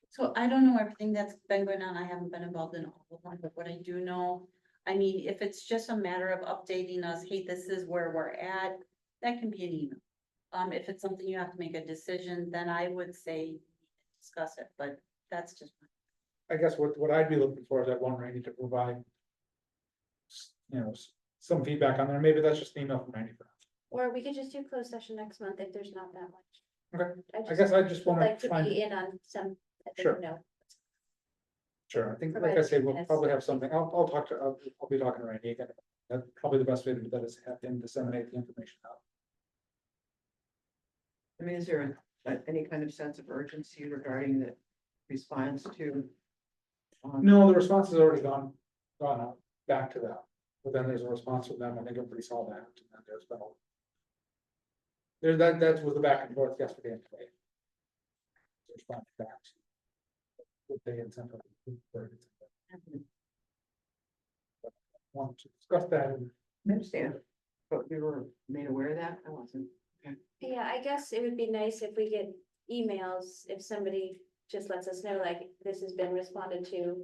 So I don't know everything that's been going on. I haven't been involved in all of them, but what I do know, I mean, if it's just a matter of updating us, hey, this is where we're at, that can be an email. If it's something you have to make a decision, then I would say discuss it, but that's just. I guess what I'd be looking for is I want Randy to provide. Some feedback on there, maybe that's just an email from Randy. Or we could just do closed session next month if there's not that much. Okay, I just guess I just would wanna like to find, be in on some. Sure. No. sure, I think, like I provide say, we'll minutes. probably have something, I'll be talking to Randy again. That's probably the best way to do that is have him disseminate the information out. I mean, is there any kind of sense of urgency regarding the response to? No, the response has already gone out back to them, but then there's a response from them, I think everybody saw that, and then there's been. That was the back and forth yesterday and today. Respond back. What they had sent out. Want to discuss that, and I understand, but we were made aware of that, I wasn't. Yeah, I guess it would be nice if we get emails, if somebody just lets us know, like, this has been responded to.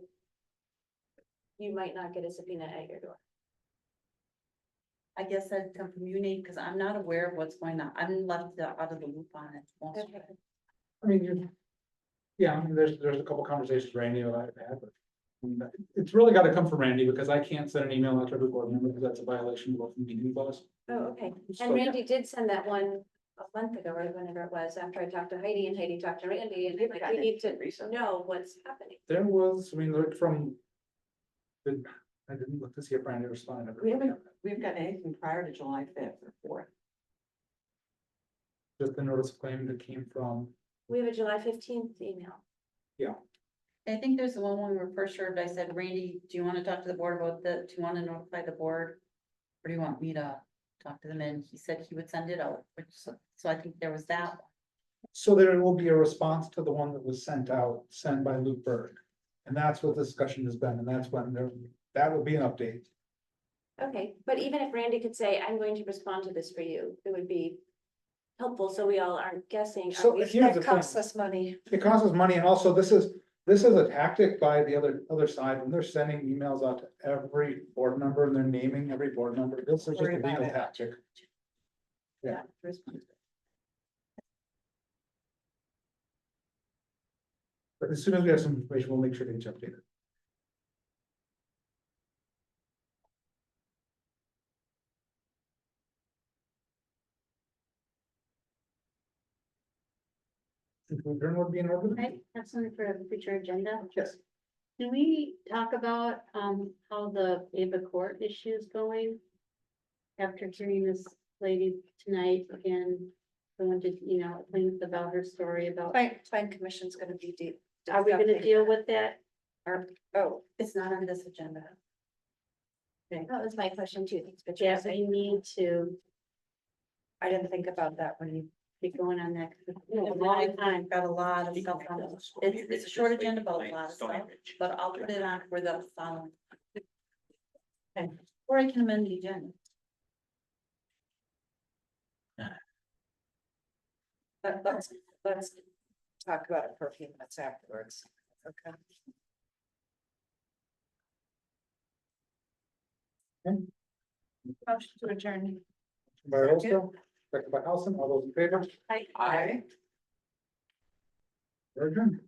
You might not get a subpoena at your door. I guess I'd come from you, Nate, because I'm not aware of what's going on. I'm left out of the loop on it. most of Okay. it. I mean, yeah, I mean, there's a couple conversations Randy and I have had, but. I mean, it's really gotta come from Randy, because I can't send an email out to every board member, because that's a violation of open meeting laws. Oh, okay. So- And Randy did send that one a month ago or whenever it was, after I talked to Heidi and Heidi talked to Randy, and I'm like, we need to know what's happening. There was, I mean, like from. I didn't look to see if Randy responded. We've got anything prior to July 5th or 4th. Just the notice of claim that came from, We have a July 15th email. I think there's the one when we were first served. I said, Randy, do you want to talk to the board about that? Do you want to notify the board? Or do you want me to talk to them? And he said he would send it out, so I think there was that one. so there will be a response to the one that was sent by Luke Berg. And that's what the discussion has been, and that's when that will be an update. Okay, but even if Randy could say, I'm going to respond to this for you, it would be helpful, so we all aren't guessing. So Are we- here's the That costs thing, us money. it costs us money, and also this is a tactic by the other side, when they're sending emails out to every board member and they're naming every board member, this is just a Worry about legal it. tactic. Yeah. But as soon as we have some information, we'll make sure to get you updated. Adjourn would be in order? I have something for a future agenda. Yes. Can we talk about, how the Ava Court issue is going? After hearing this lady tonight again, I wanted, things about her story about, Plan commission's gonna be deep. are we gonna deal with that? Oh, It's not on this agenda. That was my question too. Thanks, Yeah, Patricia. so you need to I didn't think about that when you. be going on that. 'cause it's been a I've long time. got a lot of stuff on it. It's a short agenda, but a lot of stuff, but I'll put it on for the following. Okay, or I can amend the agenda. Let's talk about it for a few minutes afterwards. Okay. Motion to adjourn. By Olson, second by Allison, all those in favor? Aye. We're adjourned.